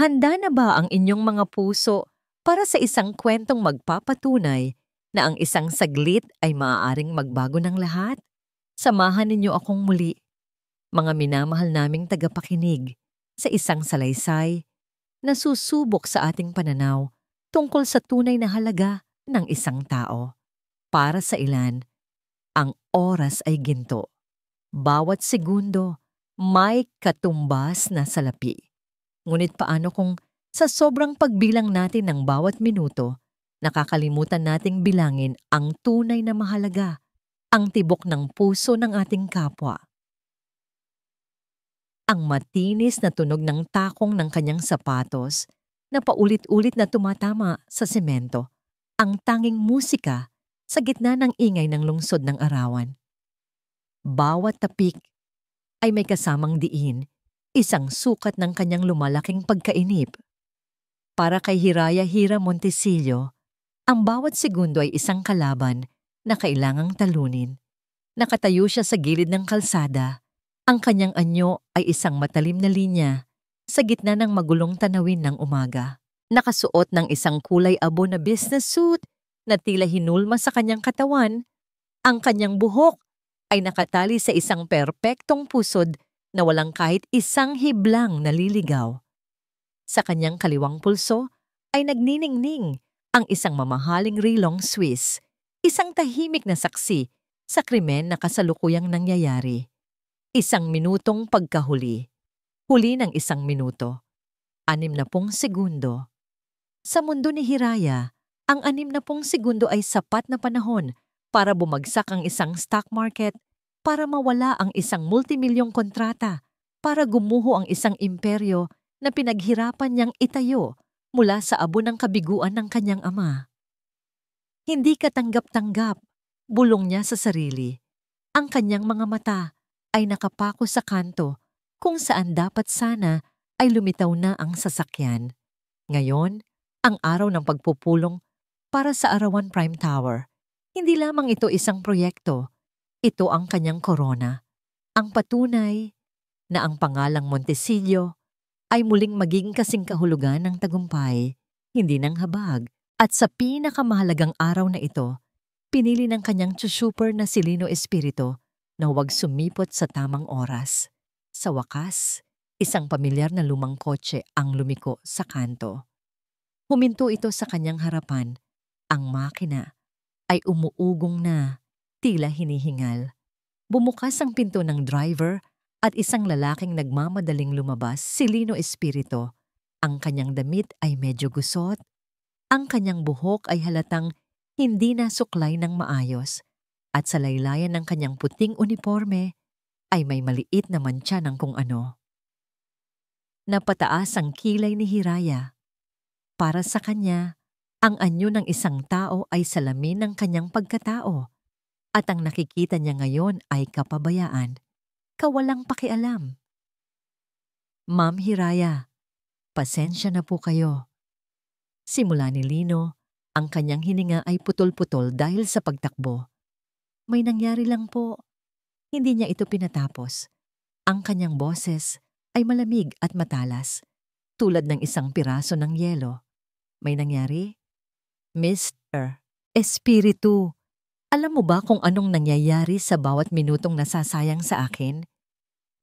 Handa na ba ang inyong mga puso para sa isang kwentong magpapatunay na ang isang saglit ay maaaring magbago ng lahat? Samahan ninyo akong muli, mga minamahal naming tagapakinig, sa isang salaysay na susubok sa ating pananaw tungkol sa tunay na halaga ng isang tao. Para sa ilan, ang oras ay ginto. Bawat segundo may katumbas na salapi. Ngunit paano kung sa sobrang pagbilang natin ng bawat minuto, nakakalimutan nating bilangin ang tunay na mahalaga, ang tibok ng puso ng ating kapwa? Ang matinis na tunog ng takong ng kanyang sapatos na paulit-ulit na tumatama sa semento, ang tanging musika sa gitna ng ingay ng lungsod ng arawan. Bawat tapik ay may kasamang diin, isang sukat ng kanyang lumalaking pagkainip. Para kay Hiraya Hira Montesillo, ang bawat segundo ay isang kalaban na kailangang talunin. Nakatayo siya sa gilid ng kalsada. Ang kanyang anyo ay isang matalim na linya sa gitna ng magulong tanawin ng umaga. Nakasuot ng isang kulay abo na business suit na tila hinulma sa kanyang katawan. Ang kanyang buhok ay nakatali sa isang perpektong pusod na walang kahit isang hiblang naliligaw. Sa kanyang kaliwang pulso ay nagniningning ang isang mamahaling rilong Swiss, isang tahimik na saksi sa krimen na kasalukuyang nangyayari. Isang minutong pagkahuli. Huli ng isang minuto. 60 segundo. Sa mundo ni Hiraya, ang 60 segundo ay sapat na panahon para bumagsak ang isang stock market, para mawala ang isang multimilyong kontrata, para gumuho ang isang imperyo na pinaghirapan niyang itayo mula sa abo ng kabiguan ng kanyang ama. Hindi katanggap-tanggap, bulong niya sa sarili. Ang kanyang mga mata ay nakapako sa kanto kung saan dapat sana ay lumitaw na ang sasakyan. Ngayon, ang araw ng pagpupulong para sa Arawan Prime Tower. Hindi lamang ito isang proyekto, ito ang kanyang korona. Ang patunay na ang pangalang Montesillo ay muling maging kasing kahulugan ng tagumpay, hindi ng habag. At sa pinakamahalagang araw na ito, pinili ng kanyang tsusuper na si Lino Espiritu na huwag sumipot sa tamang oras. Sa wakas, isang pamilyar na lumang kotse ang lumiko sa kanto. Huminto ito sa kanyang harapan. Ang makina ay umuugong na, tila hinihingal. Bumukas ang pinto ng driver at isang lalaking nagmamadaling lumabas, si Lino Espiritu. Ang kanyang damit ay medyo gusot. Ang kanyang buhok ay halatang hindi nasuklay ng maayos. At sa laylayan ng kanyang puting uniforme ay may maliit na mantsa ng kung ano. Napataas ang kilay ni Hiraya. Para sa kanya, ang anyo ng isang tao ay salamin ng kanyang pagkatao. At ang nakikita niya ngayon ay kapabayaan, kawalang pakialam. Ma'am Hiraya, pasensya na po kayo. Simula ni Lino, ang kanyang hininga ay putol-putol dahil sa pagtakbo. May nangyari lang po. Hindi niya ito pinatapos. Ang kanyang boses ay malamig at matalas, tulad ng isang piraso ng yelo. May nangyari? Mr. Espiritu, alam mo ba kung anong nangyayari sa bawat minutong nasasayang sa akin?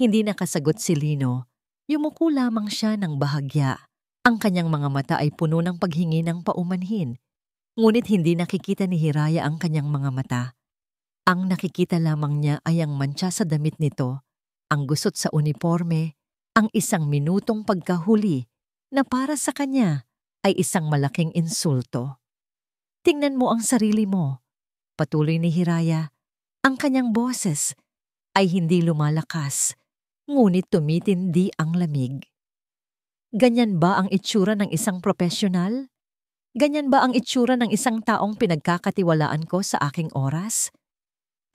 Hindi nakasagot si Lino. Yumuko lamang siya ng bahagya. Ang kanyang mga mata ay puno ng paghingi ng paumanhin. Ngunit hindi nakikita ni Hiraya ang kanyang mga mata. Ang nakikita lamang niya ay ang mantsa sa damit nito, ang gusot sa uniforme, ang isang minutong pagkahuli na para sa kanya ay isang malaking insulto. Tingnan mo ang sarili mo. Patuloy ni Hiraya. Ang kanyang boses ay hindi lumalakas, ngunit tumitindi ang lamig. Ganyan ba ang itsura ng isang profesional? Ganyan ba ang itsura ng isang taong pinagkakatiwalaan ko sa aking oras?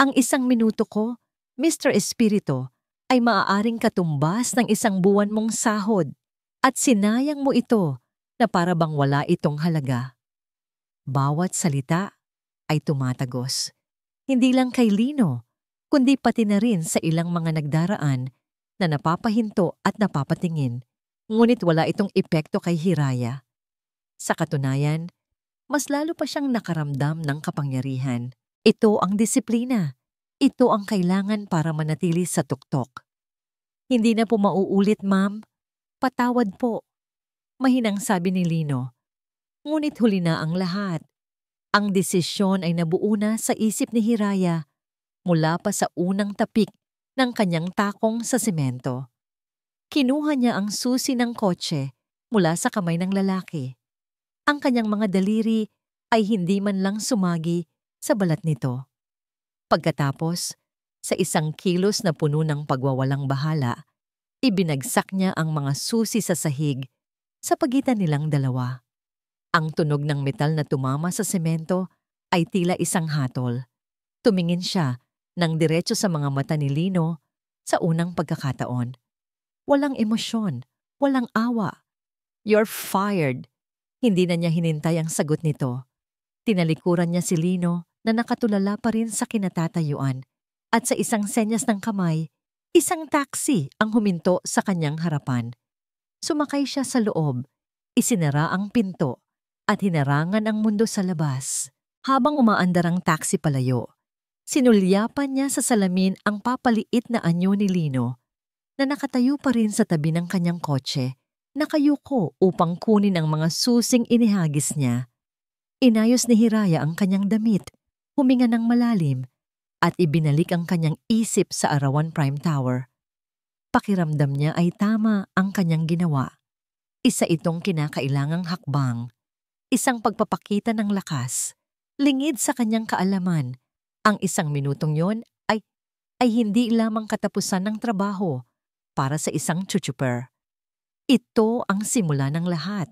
Ang isang minuto ko, Mr. Espiritu, ay maaaring katumbas ng isang buwan mong sahod at sinayang mo ito na para bang wala itong halaga. Bawat salita ay tumatagos. Hindi lang kay Lino, kundi pati na rin sa ilang mga nagdaraan na napapahinto at napapatingin. Ngunit wala itong epekto kay Hiraya. Sa katunayan, mas lalo pa siyang nakaramdam ng kapangyarihan. Ito ang disiplina. Ito ang kailangan para manatili sa tuktok. Hindi na po mauulit, ma'am. Patawad po. Mahinang sabi ni Lino. Ngunit huli na ang lahat. Ang desisyon ay nabuo na sa isip ni Hiraya mula pa sa unang tapik ng kanyang takong sa semento. Kinuha niya ang susi ng kotse mula sa kamay ng lalaki. Ang kanyang mga daliri ay hindi man lang sumagi sa balat nito. Pagkatapos, sa isang kilos na puno ng pagwawalang bahala, ibinagsak niya ang mga susi sa sahig sa pagitan nilang dalawa. Ang tunog ng metal na tumama sa semento ay tila isang hatol. Tumingin siya ng diretso sa mga mata ni Lino sa unang pagkakataon. Walang emosyon, walang awa. "You're fired." Hindi na niya hinintay ang sagot nito. Tinalikuran niya si Lino na nakatulala pa rin sa kinatatayuan at sa isang senyas ng kamay, isang taxi ang huminto sa kanyang harapan. Sumakay siya sa loob, isinara ang pinto at hinarangan ang mundo sa labas. Habang umaandar ang taxi palayo, sinulyapan niya sa salamin ang papaliit na anyo ni Lino na nakatayo pa rin sa tabi ng kanyang kotse, nakayuko upang kunin ang mga susing inihagis niya. Inayos ni Hiraya ang kanyang damit, huminga ng malalim, at ibinalik ang kanyang isip sa Arawan Prime Tower. Pakiramdam niya ay tama ang kanyang ginawa. Isa itong kinakailangang hakbang, isang pagpapakita ng lakas, lingid sa kanyang kaalaman. Ang isang minutong yon ay hindi lamang katapusan ng trabaho para sa isang chuchuper. Ito ang simula ng lahat.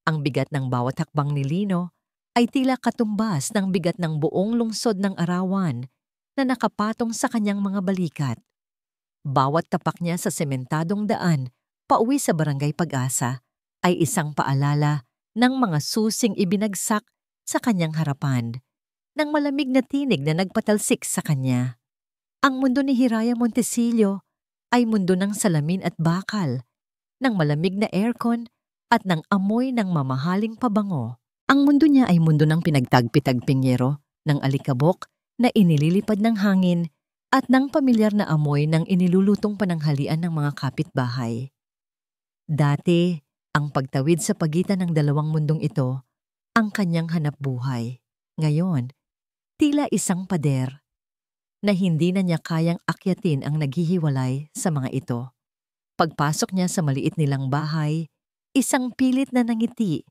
Ang bigat ng bawat hakbang ni Lino ay tila katumbas ng bigat ng buong lungsod ng Arawan na nakapatong sa kanyang mga balikat. Bawat tapak niya sa sementadong daan pauwi sa Barangay Pag-asa ay isang paalala ng mga susing ibinagsak sa kanyang harapan, ng malamig na tinig na nagpatalsik sa kanya. Ang mundo ni Hiraya Montesillo ay mundo ng salamin at bakal, ng malamig na aircon at ng amoy ng mamahaling pabango. Ang mundo niya ay mundo ng pinagtagpi-tagping yero, ng alikabok na inililipad ng hangin at ng pamilyar na amoy ng inilulutong pananghalian ng mga kapitbahay. Dati, ang pagtawid sa pagitan ng dalawang mundong ito, ang kanyang hanapbuhay. Ngayon, tila isang pader na hindi na niya kayang akyatin ang naghihiwalay sa mga ito. Pagpasok niya sa maliit nilang bahay, isang pilit na nangiti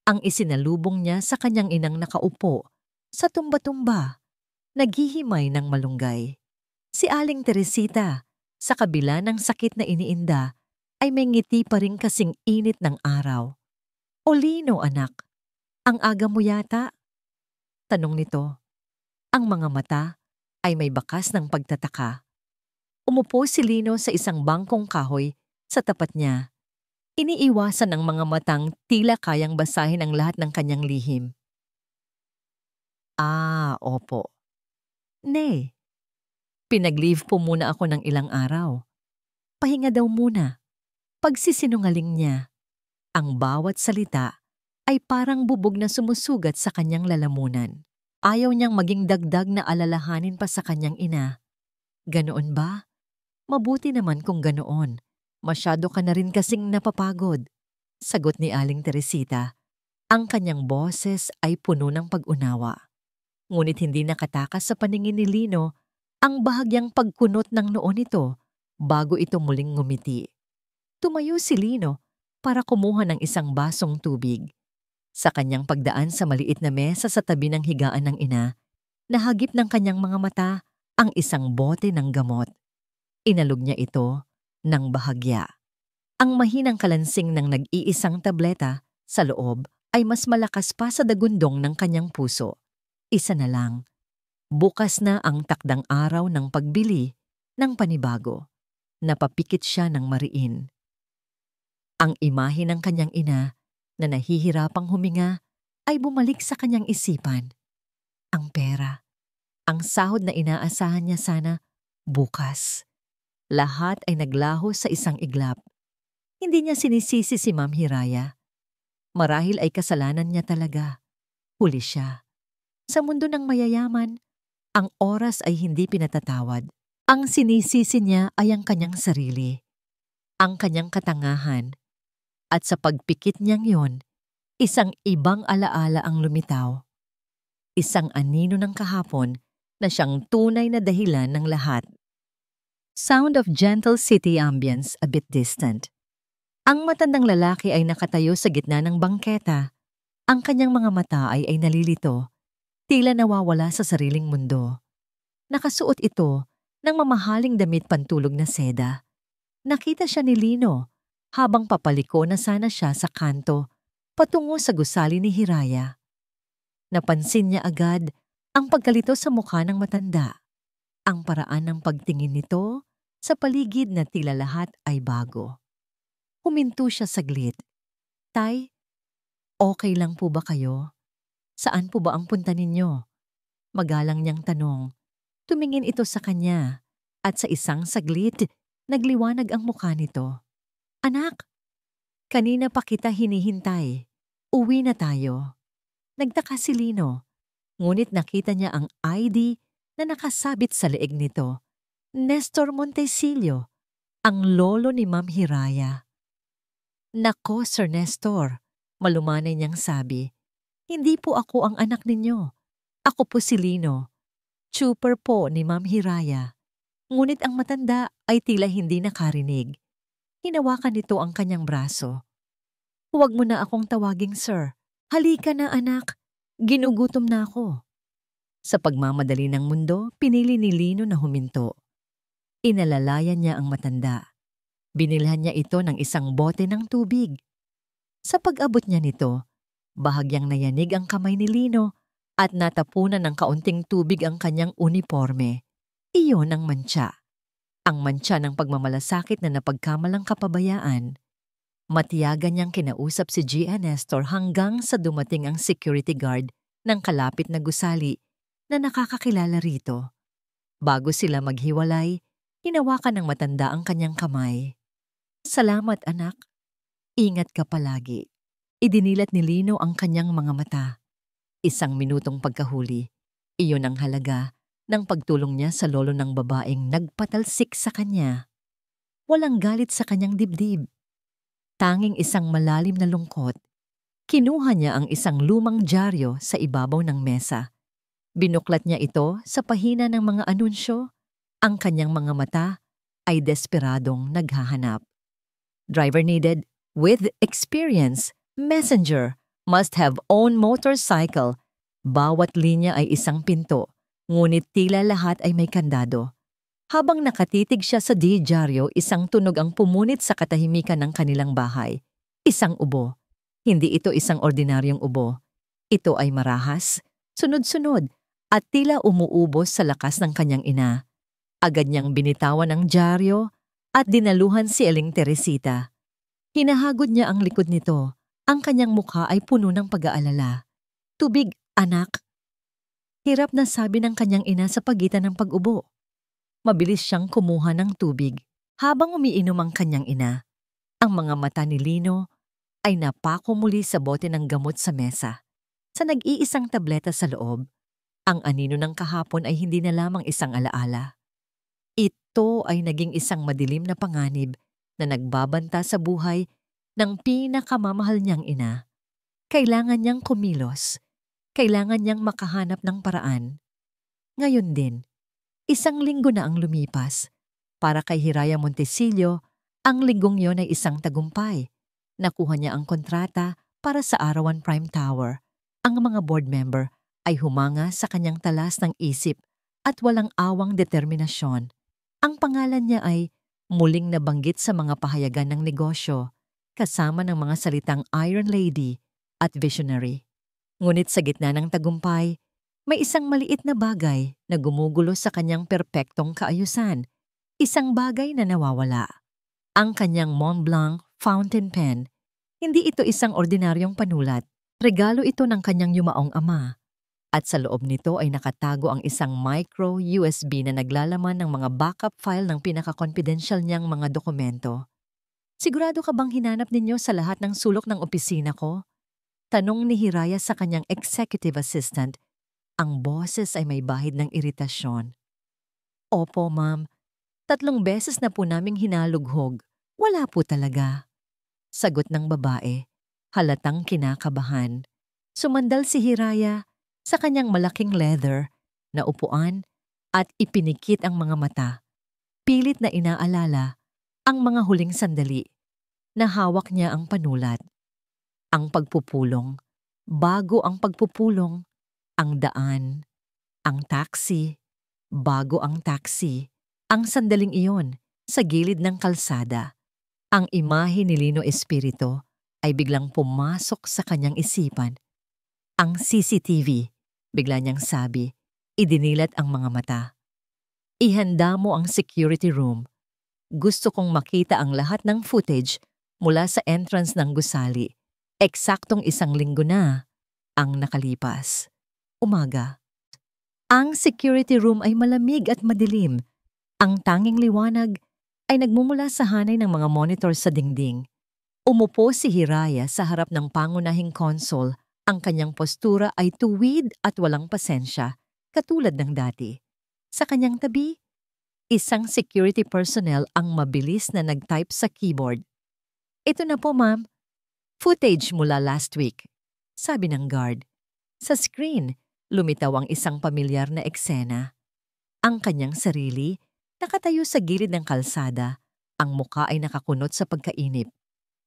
ang isinalubong niya sa kanyang inang nakaupo sa tumba-tumba, naghihimay ng malunggay. Si Aling Teresita, sa kabila ng sakit na iniinda, ay may ngiti pa rin kasing init ng araw. "O Lino, anak, ang aga mo yata?" tanong nito. Ang mga mata ay may bakas ng pagtataka. Umupo si Lino sa isang bangkong kahoy sa tapat niya. Iniiwasan ng mga matang tila kayang basahin ang lahat ng kanyang lihim. Opo. "Ne, pinag-leave po muna ako ng ilang araw. Pahinga daw muna." Pagsisinungaling niya. Ang bawat salita ay parang bubog na sumusugat sa kanyang lalamunan. Ayaw niyang maging dagdag na alalahanin pa sa kanyang ina. "Ganoon ba? Mabuti naman kung ganoon. Masyado ka na rin kasing napapagod," sagot ni Aling Teresita. Ang kanyang boses ay puno ng pag-unawa. Ngunit hindi nakatakas sa paningin ni Lino ang bahagyang pagkunot ng noo nito bago ito muling ngumiti. Tumayo si Lino para kumuha ng isang basong tubig. Sa kanyang pagdaan sa maliit na mesa sa tabi ng higaan ng ina, nahagip ng kanyang mga mata ang isang bote ng gamot. Inalog niya ito ng bahagya. Ang mahinang kalansing ng nag-iisang tableta sa loob ay mas malakas pa sa dagundong ng kanyang puso. Isa na lang. Bukas na ang takdang araw ng pagbili ng panibago. Napapikit siya ng mariin. Ang imahe ng kanyang ina na nahihirapang huminga ay bumalik sa kanyang isipan. Ang pera, ang sahod na inaasahan niya sana bukas. Lahat ay naglaho sa isang iglap. Hindi niya sinisisi si Ma'am Hiraya. Marahil ay kasalanan niya talaga. Huli siya. Sa mundo ng mayayaman, ang oras ay hindi pinatatawad. Ang sinisisi niya ay ang kanyang sarili, ang kanyang katangahan, at sa pagpikit niyang yon, isang ibang alaala ang lumitaw. Isang anino ng kahapon na siyang tunay na dahilan ng lahat. Sound of gentle city ambience a bit distant. Ang matandang lalaki ay nakatayo sa gitna ng bangketa. Ang kanyang mga mata ay nalilito, tila nawawala sa sariling mundo. Nakasuot ito ng mamahaling damit pantulog na seda. Nakita siya ni Lino habang papaliko na sana siya sa kanto patungo sa gusali ni Hiraya. Napansin niya agad ang pagkalito sa mukha ng matanda. Ang paraan ng pagtingin nito sa paligid na tila lahat ay bago. Huminto siya saglit. Tay, okay lang po ba kayo? Saan po ba ang punta ninyo? Magalang niyang tanong. Tumingin ito sa kanya at sa isang saglit, nagliwanag ang mukha nito. Anak, kanina pa kita hinihintay. Uwi na tayo. Nagtaka si Lino, ngunit nakita niya ang ID na nakasabit sa leeg nito. Nestor Montesilio, ang lolo ni Ma'am Hiraya. Nako, Sir Nestor, malumanay niyang sabi. Hindi po ako ang anak ninyo. Ako po si Lino. Chuper po ni Ma'am Hiraya. Ngunit ang matanda ay tila hindi nakarinig. Hinawakan nito ang kanyang braso. Huwag mo na akong tawaging sir. Halika na anak. Ginugutom na ako. Sa pagmamadali ng mundo, pinili ni Lino na huminto. Inalalayan niya ang matanda. Binilhan niya ito ng isang bote ng tubig. Sa pag-abot niya nito, bahagyang nayanig ang kamay ni Lino at natapunan ng kaunting tubig ang kanyang uniforme. Iyon ang mantsa. Ang mantsa ng pagmamalasakit na napagkamalang kapabayaan. Matiyagan niyang kinausap si Gia Nestor hanggang sa dumating ang security guard ng kalapit na gusali na nakakakilala rito. Bago sila maghiwalay, hinawakan ng matanda ang kanyang kamay. Salamat anak. Ingat ka palagi. Idinilat ni Lino ang kanyang mga mata. Isang minutong pagkahuli. Iyon ang halaga ng pagtulong niya sa lolo ng babaeng nagpatalsik sa kanya. Walang galit sa kanyang dibdib. Tanging isang malalim na lungkot. Kinuha niya ang isang lumang dyaryo sa ibabaw ng mesa. Binuklat niya ito sa pahina ng mga anunsyo. Ang kanyang mga mata ay desperadong naghahanap. Driver needed, with experience, messenger, must have own motorcycle. Bawat linya ay isang pinto, ngunit tila lahat ay may kandado. Habang nakatitig siya sa dyaryo, isang tunog ang pumunit sa katahimikan ng kanilang bahay. Isang ubo. Hindi ito isang ordinaryong ubo. Ito ay marahas, sunod-sunod, at tila umuubos sa lakas ng kanyang ina. Agad niyang binitawan ang dyaryo at dinaluhan si Aling Teresita. Hinahagod niya ang likod nito. Ang kanyang mukha ay puno ng pag-aalala. Tubig, anak. Hirap na sabi ng kanyang ina sa pagitan ng pag-ubo. Mabilis siyang kumuha ng tubig habang umiinom ang kanyang ina. Ang mga mata ni Lino ay napako muli sa bote ng gamot sa mesa. Sa nag-iisang tableta sa loob, ang anino ng kahapon ay hindi na lamang isang alaala. Ito ay naging isang madilim na panganib na nagbabanta sa buhay ng pinakamamahal niyang ina. Kailangan niyang kumilos. Kailangan niyang makahanap ng paraan. Ngayon din, isang linggo na ang lumipas. Para kay Hiraya Montesilio, ang linggong yon ay isang tagumpay. Nakuha niya ang kontrata para sa Arawan Prime Tower. Ang mga board member ay humanga sa kanyang talas ng isip at walang awang determinasyon. Ang pangalan niya ay muling nabanggit sa mga pahayagan ng negosyo, kasama ng mga salitang Iron Lady at Visionary. Ngunit sa gitna ng tagumpay, may isang maliit na bagay na gumugulo sa kanyang perpektong kaayusan. Isang bagay na nawawala. Ang kanyang Mont Blanc fountain pen. Hindi ito isang ordinaryong panulat. Regalo ito ng kanyang yumaong ama. At sa loob nito ay nakatago ang isang micro USB na naglalaman ng mga backup file ng pinaka-confidential niyang mga dokumento. Sigurado ka bang hinanap ninyo sa lahat ng sulok ng opisina ko? Tanong ni Hiraya sa kanyang executive assistant. Ang boses ay may bahid ng iritasyon. Opo, ma'am. 3 beses na po naming hinalughog. Wala po talaga. Sagot ng babae. Halatang kinakabahan. Sumandal si Hiraya sa kanyang malaking leather na upuan at ipinikit ang mga mata. Pilit na inaalala ang mga huling sandali na hawak niya ang panulat. Ang pagpupulong, bago ang pagpupulong, ang daan, ang taxi, bago ang taxi, ang sandaling iyon sa gilid ng kalsada. Ang imahe ni Lino Espiritu ay biglang pumasok sa kanyang isipan. Ang CCTV, bigla niyang sabi, idinilat ang mga mata. Ihanda mo ang security room. Gusto kong makita ang lahat ng footage mula sa entrance ng gusali. Eksaktong 1 linggo na ang nakalipas. Umaga. Ang security room ay malamig at madilim. Ang tanging liwanag ay nagmumula sa hanay ng mga monitor sa dingding. Umupo si Hiraya sa harap ng pangunahing console. Ang kanyang postura ay tuwid at walang pasensya, katulad ng dati. Sa kanyang tabi, isang security personnel ang mabilis na nag-type sa keyboard. Ito na po, ma'am. Footage mula last week, sabi ng guard. Sa screen, lumitaw ang isang pamilyar na eksena. Ang kanyang sarili, nakatayo sa gilid ng kalsada, ang muka ay nakakunot sa pagkainip.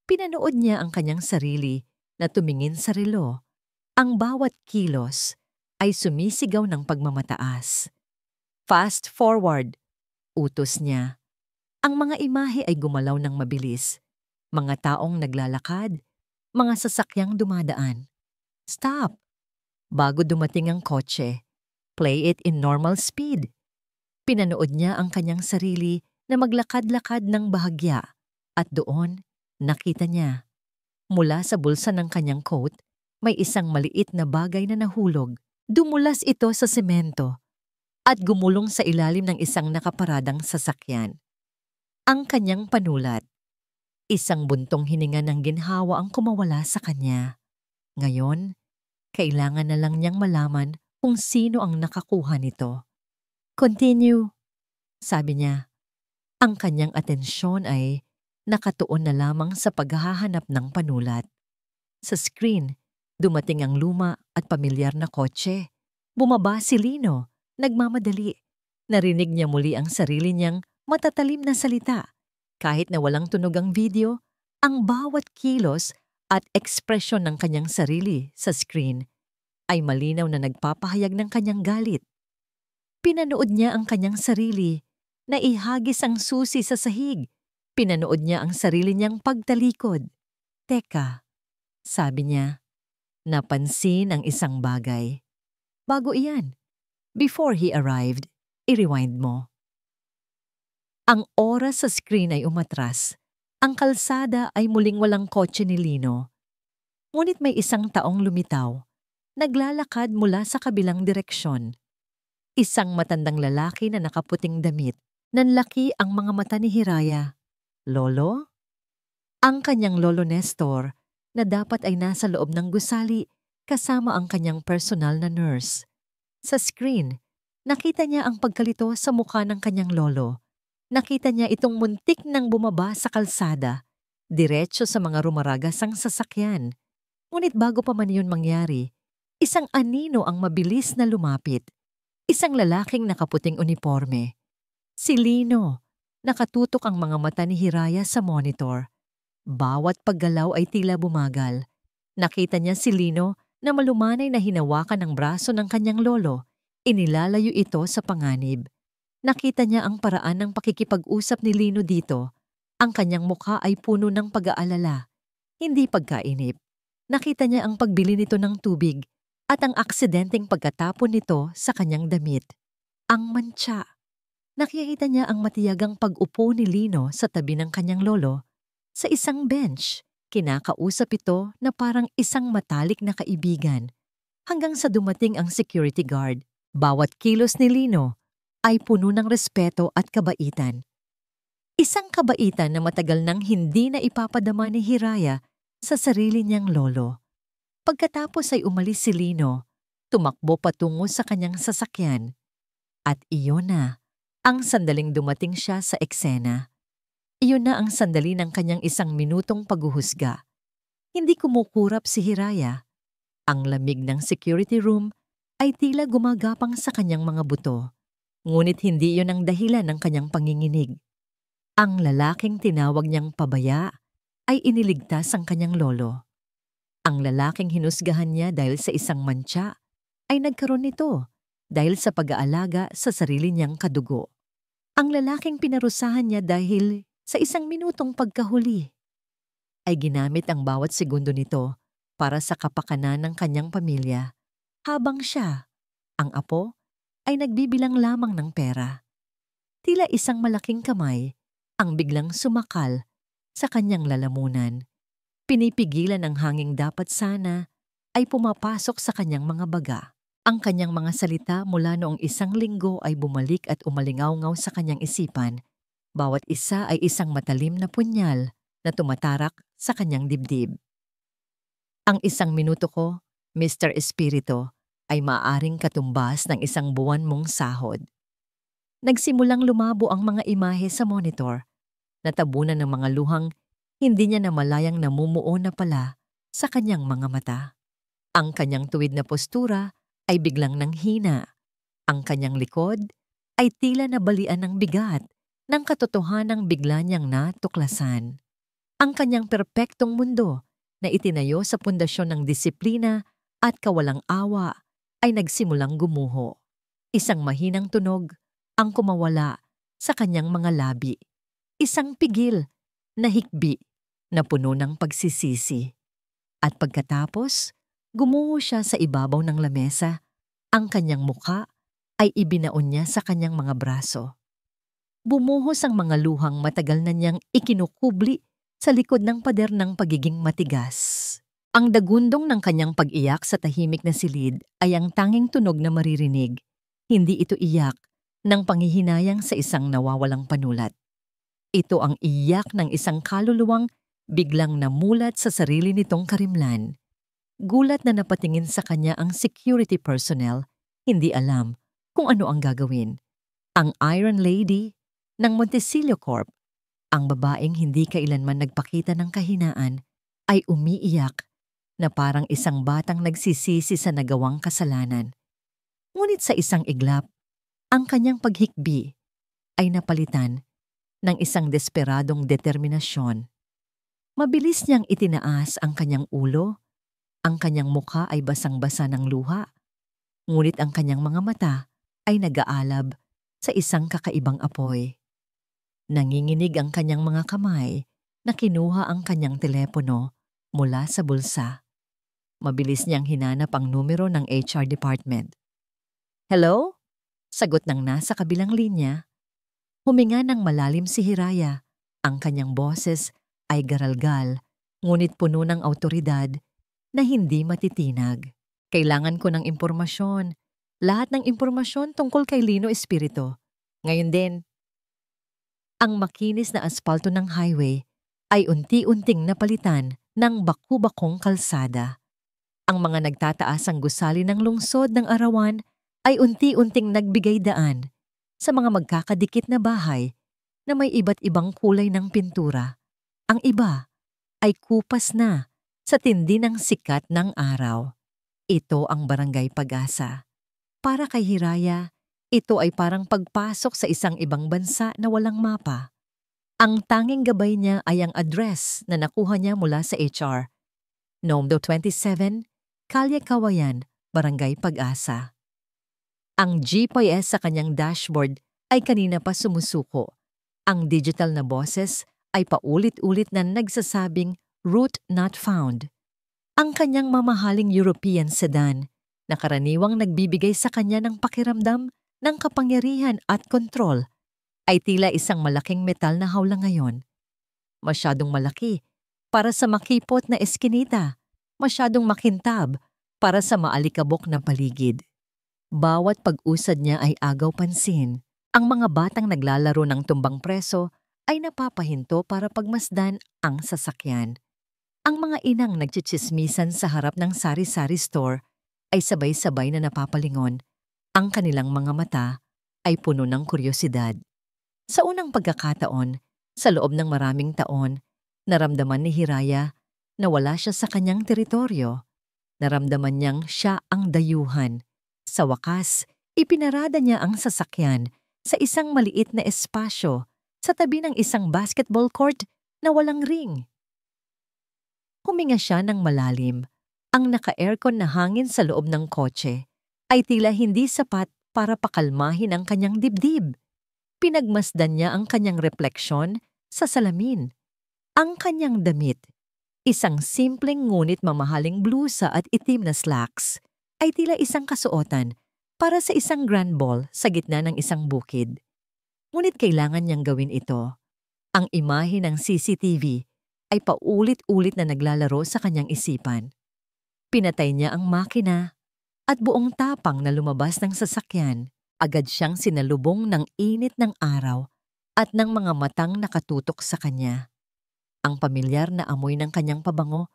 Pinanood niya ang kanyang sarili na tumingin sa relo. Ang bawat kilos ay sumisigaw ng pagmamataas. Fast forward, utos niya. Ang mga imahe ay gumalaw ng mabilis. Mga taong naglalakad, mga sasakyang dumadaan. Stop! Bago dumating ang kotse, play it in normal speed. Pinanood niya ang kanyang sarili na maglakad-lakad ng bahagya at doon, nakita niya. Mula sa bulsa ng kanyang coat, may isang maliit na bagay na nahulog. Dumulas ito sa semento at gumulong sa ilalim ng isang nakaparadang sasakyan. Ang kanyang panulat. Isang buntong hininga ng ginhawa ang kumawala sa kanya. Ngayon, kailangan na lang niyang malaman kung sino ang nakakuha nito. Continue, sabi niya. Ang kanyang atensyon ay nakatuon na lamang sa paghahanap ng panulat. Sa screen, dumating ang luma at pamilyar na kotse. Bumaba si Lino, nagmamadali. Narinig niya muli ang sarili niyang matatalim na salita. Kahit na walang tunog ang video, ang bawat kilos at ekspresyon ng kanyang sarili sa screen ay malinaw na nagpapahayag ng kanyang galit. Pinanood niya ang kanyang sarili na ihagis ang susi sa sahig. Pinanood niya ang sarili niyang pagtalikod. Teka, sabi niya, napansin ang isang bagay. Bago iyan, before he arrived, i-rewind mo. Ang oras sa screen ay umatras. Ang kalsada ay muling walang kotse ni Lino. Ngunit may isang taong lumitaw. Naglalakad mula sa kabilang direksyon. Isang matandang lalaki na nakaputing damit. Nanlaki ang mga mata ni Hiraya. Lolo? Ang kanyang lolo Nestor na dapat ay nasa loob ng gusali kasama ang kanyang personal na nurse. Sa screen, nakita niya ang pagkalito sa mukha ng kanyang lolo. Nakita niya itong muntik nang bumaba sa kalsada, diretso sa mga rumaragasang sasakyan. Ngunit bago pa man iyon mangyari, isang anino ang mabilis na lumapit. Isang lalaking nakaputing uniforme. Si Lino. Nakatutok ang mga mata ni Hiraya sa monitor. Bawat paggalaw ay tila bumagal. Nakita niya si Lino na malumanay na hinawakan ang braso ng kanyang lolo. Inilalayo ito sa panganib. Nakita niya ang paraan ng pakikipag-usap ni Lino dito. Ang kanyang mukha ay puno ng pag-aalala, hindi pagkainip. Nakita niya ang pagbili nito ng tubig at ang aksidenteng pagkatapon nito sa kanyang damit. Ang mantsa. Nakikita niya ang matiyagang pag-upo ni Lino sa tabi ng kanyang lolo sa isang bench. Kinakausap ito na parang isang matalik na kaibigan hanggang sa dumating ang security guard. Bawat kilos ni Lino ay puno ng respeto at kabaitan. Isang kabaitan na matagal nang hindi na ipapadama ni Hiraya sa sarili niyang lolo. Pagkatapos ay umalis si Lino, tumakbo patungo sa kanyang sasakyan. At iyon na ang sandaling dumating siya sa eksena. Iyon na ang sandali ng kanyang 1 minutong paghuhusga. Hindi kumukurap si Hiraya. Ang lamig ng security room ay tila gumagapang sa kanyang mga buto. Ngunit hindi iyon ang dahilan ng kanyang panginginig. Ang lalaking tinawag niyang pabaya ay iniligtas ang kanyang lolo. Ang lalaking hinusgahan niya dahil sa isang mantsa ay nagkaroon nito dahil sa pag-aalaga sa sarili niyang kadugo. Ang lalaking pinarusahan niya dahil sa 1 minutong pagkahuli ay ginamit ang bawat segundo nito para sa kapakanan ng kanyang pamilya habang siya, ang apo, ay nagbibilang lamang ng pera. Tila isang malaking kamay ang biglang sumakal sa kanyang lalamunan. Pinipigilan ang hanging dapat sana ay pumapasok sa kanyang mga baga. Ang kanyang mga salita mula noong 1 linggo ay bumalik at umalingaw-ngaw sa kanyang isipan. Bawat isa ay isang matalim na punyal na tumatarak sa kanyang dibdib. Ang 1 minuto ko, Mr. Espiritu, ay maaaring katumbas ng 1 buwan mong sahod. Nagsimulang lumabo ang mga imahe sa monitor. Natabunan ng mga luhang hindi niya namalayang namumuo na pala sa kanyang mga mata. Ang kanyang tuwid na postura ay biglang nanghina. Ang kanyang likod ay tila nabalian ng bigat ng katotohanang bigla niyang natuklasan. Ang kanyang perpektong mundo na itinayo sa pundasyon ng disiplina at kawalang awa ay nagsimulang gumuho. Isang mahinang tunog ang kumawala sa kanyang mga labi. Isang pigil na hikbi na puno ng pagsisisi. At pagkatapos, gumuho siya sa ibabaw ng lamesa. Ang kanyang mukha ay ibinaon niya sa kanyang mga braso. Bumuhos ang mga luhang matagal na niyang ikinukubli sa likod ng pader ng pagiging matigas. Ang dagundong ng kanyang pag-iyak sa tahimik na silid ay ang tanging tunog na maririnig. Hindi ito iyak ng panghihinayang sa isang nawawalang panulat. Ito ang iyak ng isang kaluluwang biglang namulat sa sarili nitong karimlan. Gulat na napatingin sa kanya ang security personnel, hindi alam kung ano ang gagawin. Ang Iron Lady ng Montesillo Corp, ang babaeng hindi kailanman nagpakita ng kahinaan, ay umiiyak na parang isang batang nagsisisi sa nagawang kasalanan. Ngunit sa isang iglap, ang kanyang paghikbi ay napalitan ng isang desperadong determinasyon. Mabilis niyang itinaas ang kanyang ulo, ang kanyang mukha ay basang-basa ng luha, ngunit ang kanyang mga mata ay nag-aalab sa isang kakaibang apoy. Nanginginig ang kanyang mga kamay na kinuha ang kanyang telepono mula sa bulsa. Mabilis niyang hinanap ang numero ng HR department. "Hello?" Sagot ng nasa kabilang linya. Huminga ng malalim si Hiraya. Ang kanyang boses ay garalgal, ngunit puno ng awtoridad na hindi matitinag. "Kailangan ko ng impormasyon. Lahat ng impormasyon tungkol kay Lino Espiritu. Ngayon din." Ang makinis na aspalto ng highway ay unti-unting napalitan ng baku-bakong kalsada. Ang mga nagtataasang gusali ng lungsod ng Arawan ay unti-unting nagbigay daan sa mga magkakadikit na bahay na may iba't ibang kulay ng pintura. Ang iba ay kupas na sa tindi ng sikat ng araw. Ito ang Barangay Pag-asa. Para kay Hiraya, ito ay parang pagpasok sa isang ibang bansa na walang mapa. Ang tanging gabay niya ay ang address na nakuha niya mula sa HR. Nomdo 27, Kalye Kawayan, Barangay Pag-asa. Ang GPS sa kanyang dashboard ay kanina pa sumusuko. Ang digital na boses ay paulit-ulit na nagsasabing route not found. Ang kanyang mamahaling European sedan na karaniwang nagbibigay sa kanya ng pakiramdam ng kapangyarihan at kontrol ay tila isang malaking metal na hawla ngayon. Masyadong malaki para sa makipot na eskinita, masyadong makintab para sa maalikabok na paligid. Bawat pag-usad niya ay agaw pansin. Ang mga batang naglalaro ng tumbang preso ay napapahinto para pagmasdan ang sasakyan. Ang mga inang nagtsitsismisan sa harap ng sari-sari store ay sabay-sabay na napapalingon. Ang kanilang mga mata ay puno ng kuryosidad. Sa unang pagkakataon, sa loob ng maraming taon, naramdaman ni Hiraya na wala siya sa kanyang teritoryo. Naramdaman niyang siya ang dayuhan. Sa wakas, ipinarada niya ang sasakyan sa isang maliit na espasyo sa tabi ng isang basketball court na walang ring. Huminga siya ng malalim. Ang naka-aircon na hangin sa loob ng kotse ay tila hindi sapat para pakalmahin ang kanyang dibdib. Pinagmasdan niya ang kanyang refleksyon sa salamin. Ang kanyang damit, isang simpleng ngunit mamahaling blusa at itim na slacks, ay tila isang kasuotan para sa isang grand ball sa gitna ng isang bukid. Ngunit kailangan niyang gawin ito. Ang imahe ng CCTV ay paulit-ulit na naglalaro sa kanyang isipan. Pinatay niya ang makina at buong tapang na lumabas ng sasakyan. Agad siyang sinalubong ng init ng araw at ng mga matang nakatutok sa kanya. Ang pamilyar na amoy ng kanyang pabango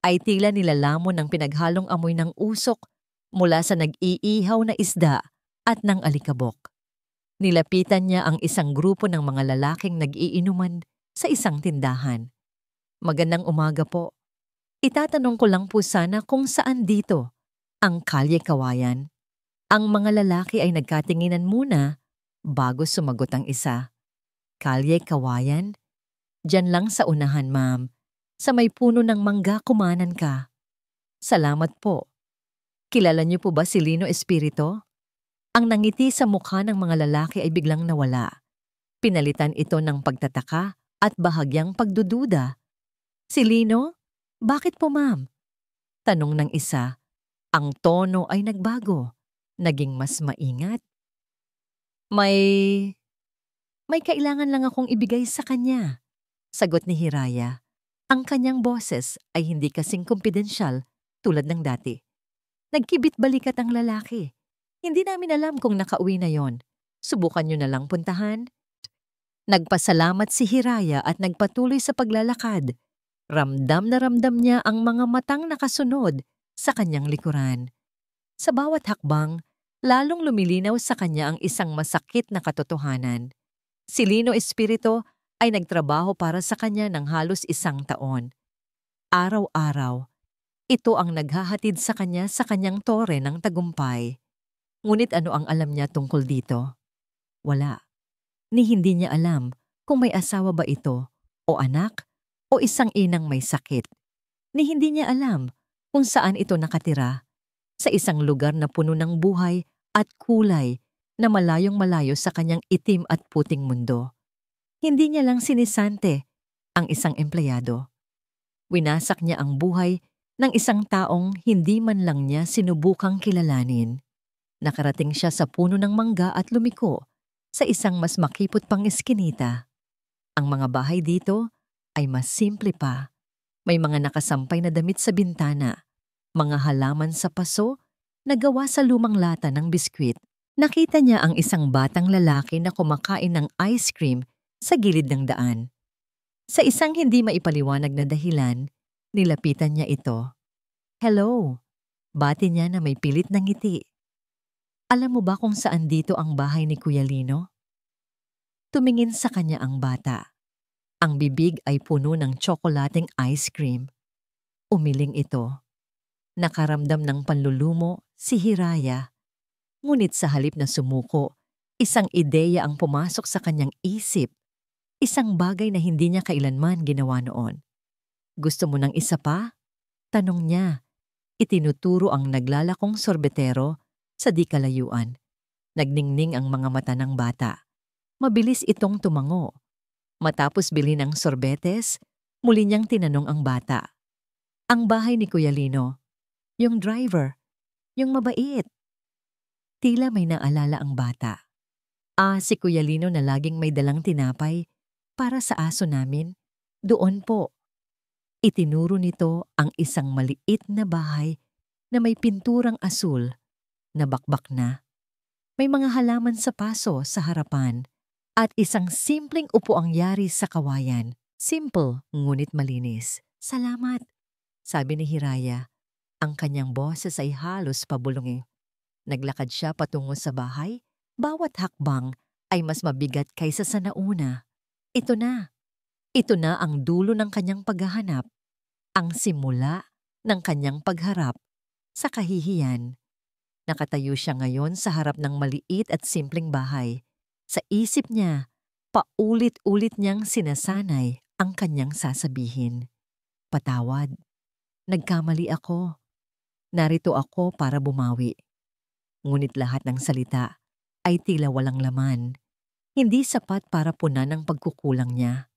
ay tila nilalamon ng pinaghalong amoy ng usok mula sa nag-iihaw na isda at ng alikabok. Nilapitan niya ang isang grupo ng mga lalaking nag-iinuman sa isang tindahan. "Magandang umaga po. Itatanong ko lang po sana kung saan dito ang Kalye Kawayan." Ang mga lalaki ay nagkatinginan muna bago sumagot ang isa. "Kalye Kawayan? Diyan lang sa unahan, ma'am. Sa may puno ng mangga kumanan ka." "Salamat po. Kilala niyo po ba si Lino Espirito?" Ang nangiti sa mukha ng mga lalaki ay biglang nawala. Pinalitan ito ng pagtataka at bahagyang pagdududa. "Si Lino? Bakit po, ma'am?" Tanong ng isa. Ang tono ay nagbago. Naging mas maingat. May kailangan lang akong ibigay sa kanya," sagot ni Hiraya. Ang kanyang boses ay hindi kasing kumpidensyal tulad ng dati. Nagkibit-balikat ang lalaki. "Hindi namin alam kung nakauwi na yon. Subukan niyo na lang puntahan." Nagpasalamat si Hiraya at nagpatuloy sa paglalakad. Ramdam na ramdam niya ang mga matang nakasunod sa kanyang likuran. Sa bawat hakbang, lalong lumilinaw sa kanya ang isang masakit na katotohanan. Si Lino Espirito ay nagtrabaho para sa kanya ng halos 1 taon. Araw-araw, ito ang naghahatid sa kanyang tore ng tagumpay. Ngunit ano ang alam niya tungkol dito? Wala. Ni hindi niya alam kung may asawa ba ito, o anak, o isang inang may sakit. Ni hindi niya alam kung saan ito nakatira. Sa isang lugar na puno ng buhay at kulay na malayong-malayo sa kanyang itim at puting mundo. Hindi niya lang sinisante ang isang empleyado. Winasak niya ang buhay ng isang taong hindi man lang niya sinubukang kilalanin. Nakarating siya sa puno ng mangga at lumiko sa isang mas makipot pang eskinita. Ang mga bahay dito ay mas simple pa. May mga nakasampay na damit sa bintana, mga halaman sa paso na gawa sa lumang lata ng biskwit. Nakita niya ang isang batang lalaki na kumakain ng ice cream sa gilid ng daan. Sa isang hindi maipaliwanag na dahilan, nilapitan niya ito. "Hello," bati niya na may pilit na ngiti. "Alam mo ba kung saan dito ang bahay ni Kuya Lino?" Tumingin sa kanya ang bata. Ang bibig ay puno ng tsokolating ice cream. Umiling ito. Nakaramdam ng panlulumo si Hiraya. Ngunit sa halip na sumuko, isang ideya ang pumasok sa kanyang isip. Isang bagay na hindi niya kailanman ginawa noon. "Gusto mo ng isa pa?" tanong niya. Itinuturo ang naglalakong sorbetero sa di kalayuan. Nagningning ang mga mata ng bata. Mabilis itong tumango. Matapos bilhin ng sorbetes, muli niyang tinanong ang bata. "Ang bahay ni Kuya Lino, yung driver, yung mabait." Tila may naalala ang bata. Si Kuya Lino na laging may dalang tinapay para sa aso namin. Doon po." Itinuro nito ang isang maliit na bahay na may pinturang asul na bakbak na. May mga halaman sa paso sa harapan At isang simpleng upuang yari sa kawayan. Simple, ngunit malinis. Salamat, sabi ni Hiraya. Ang kanyang boses ay halos pabulong. Naglakad siya patungo sa bahay. Bawat hakbang ay mas mabigat kaysa sa nauna. Ito na. Ito na ang dulo ng kanyang paghahanap. Ang simula ng kanyang pagharap sa kahihiyan. Nakatayo siya ngayon sa harap ng maliit at simpleng bahay. Sa isip niya, paulit-ulit niyang sinasanay ang kanyang sasabihin. Patawad. Nagkamali ako. Narito ako para bumawi. Ngunit lahat ng salita ay tila walang laman. Hindi sapat para punan ang pagkukulang niya.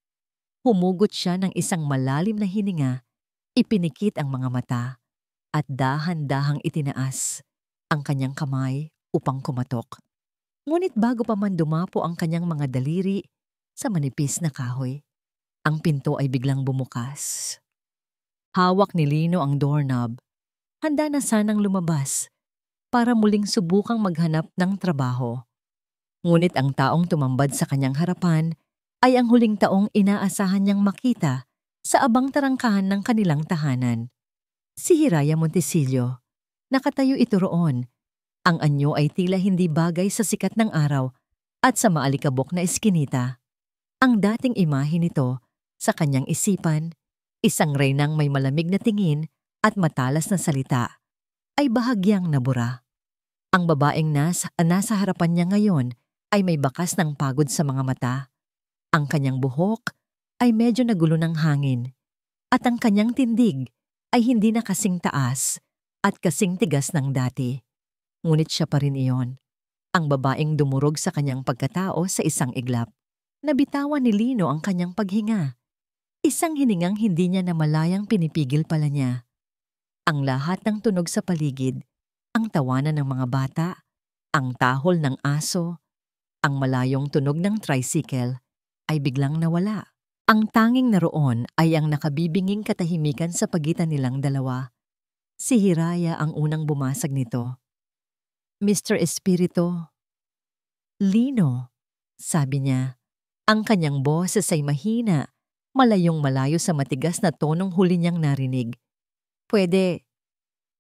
Humugot siya ng isang malalim na hininga, ipinikit ang mga mata, at dahan-dahang itinaas ang kanyang kamay upang kumatok. Ngunit bago pa man dumapo ang kanyang mga daliri sa manipis na kahoy, ang pinto ay biglang bumukas. Hawak ni Lino ang doorknob. Handa na sanang lumabas para muling subukang maghanap ng trabaho. Ngunit ang taong tumambad sa kanyang harapan ay ang huling taong inaasahan niyang makita sa abang tarangkahan ng kanilang tahanan. Si Hiraya Montesillo. Nakatayo ito roon. Ang anyo ay tila hindi bagay sa sikat ng araw at sa maalikabok na eskinita. Ang dating imahe nito sa kanyang isipan, isang reynang may malamig na tingin at matalas na salita, ay bahagyang nabura. Ang babaeng nasa harapan niya ngayon ay may bakas ng pagod sa mga mata. Ang kanyang buhok ay medyo nagulo ng hangin at ang kanyang tindig ay hindi na kasing taas at kasing tigas ng dati. Ngunit siya pa rin iyon, ang babaeng dumurog sa kanyang pagkatao sa isang iglap. Nabitawan ni Lino ang kanyang paghinga. Isang hiningang hindi niya namalayang pinipigil pala niya. Ang lahat ng tunog sa paligid, ang tawanan ng mga bata, ang tahol ng aso, ang malayong tunog ng tricycle, ay biglang nawala. Ang tanging naroon ay ang nakabibinging katahimikan sa pagitan nilang dalawa. Si Hiraya ang unang bumasag nito. Mr. Espiritu. Lino, sabi niya. Ang kanyang boses ay mahina, malayong malayo sa matigas na tonong huli niyang narinig. Pwede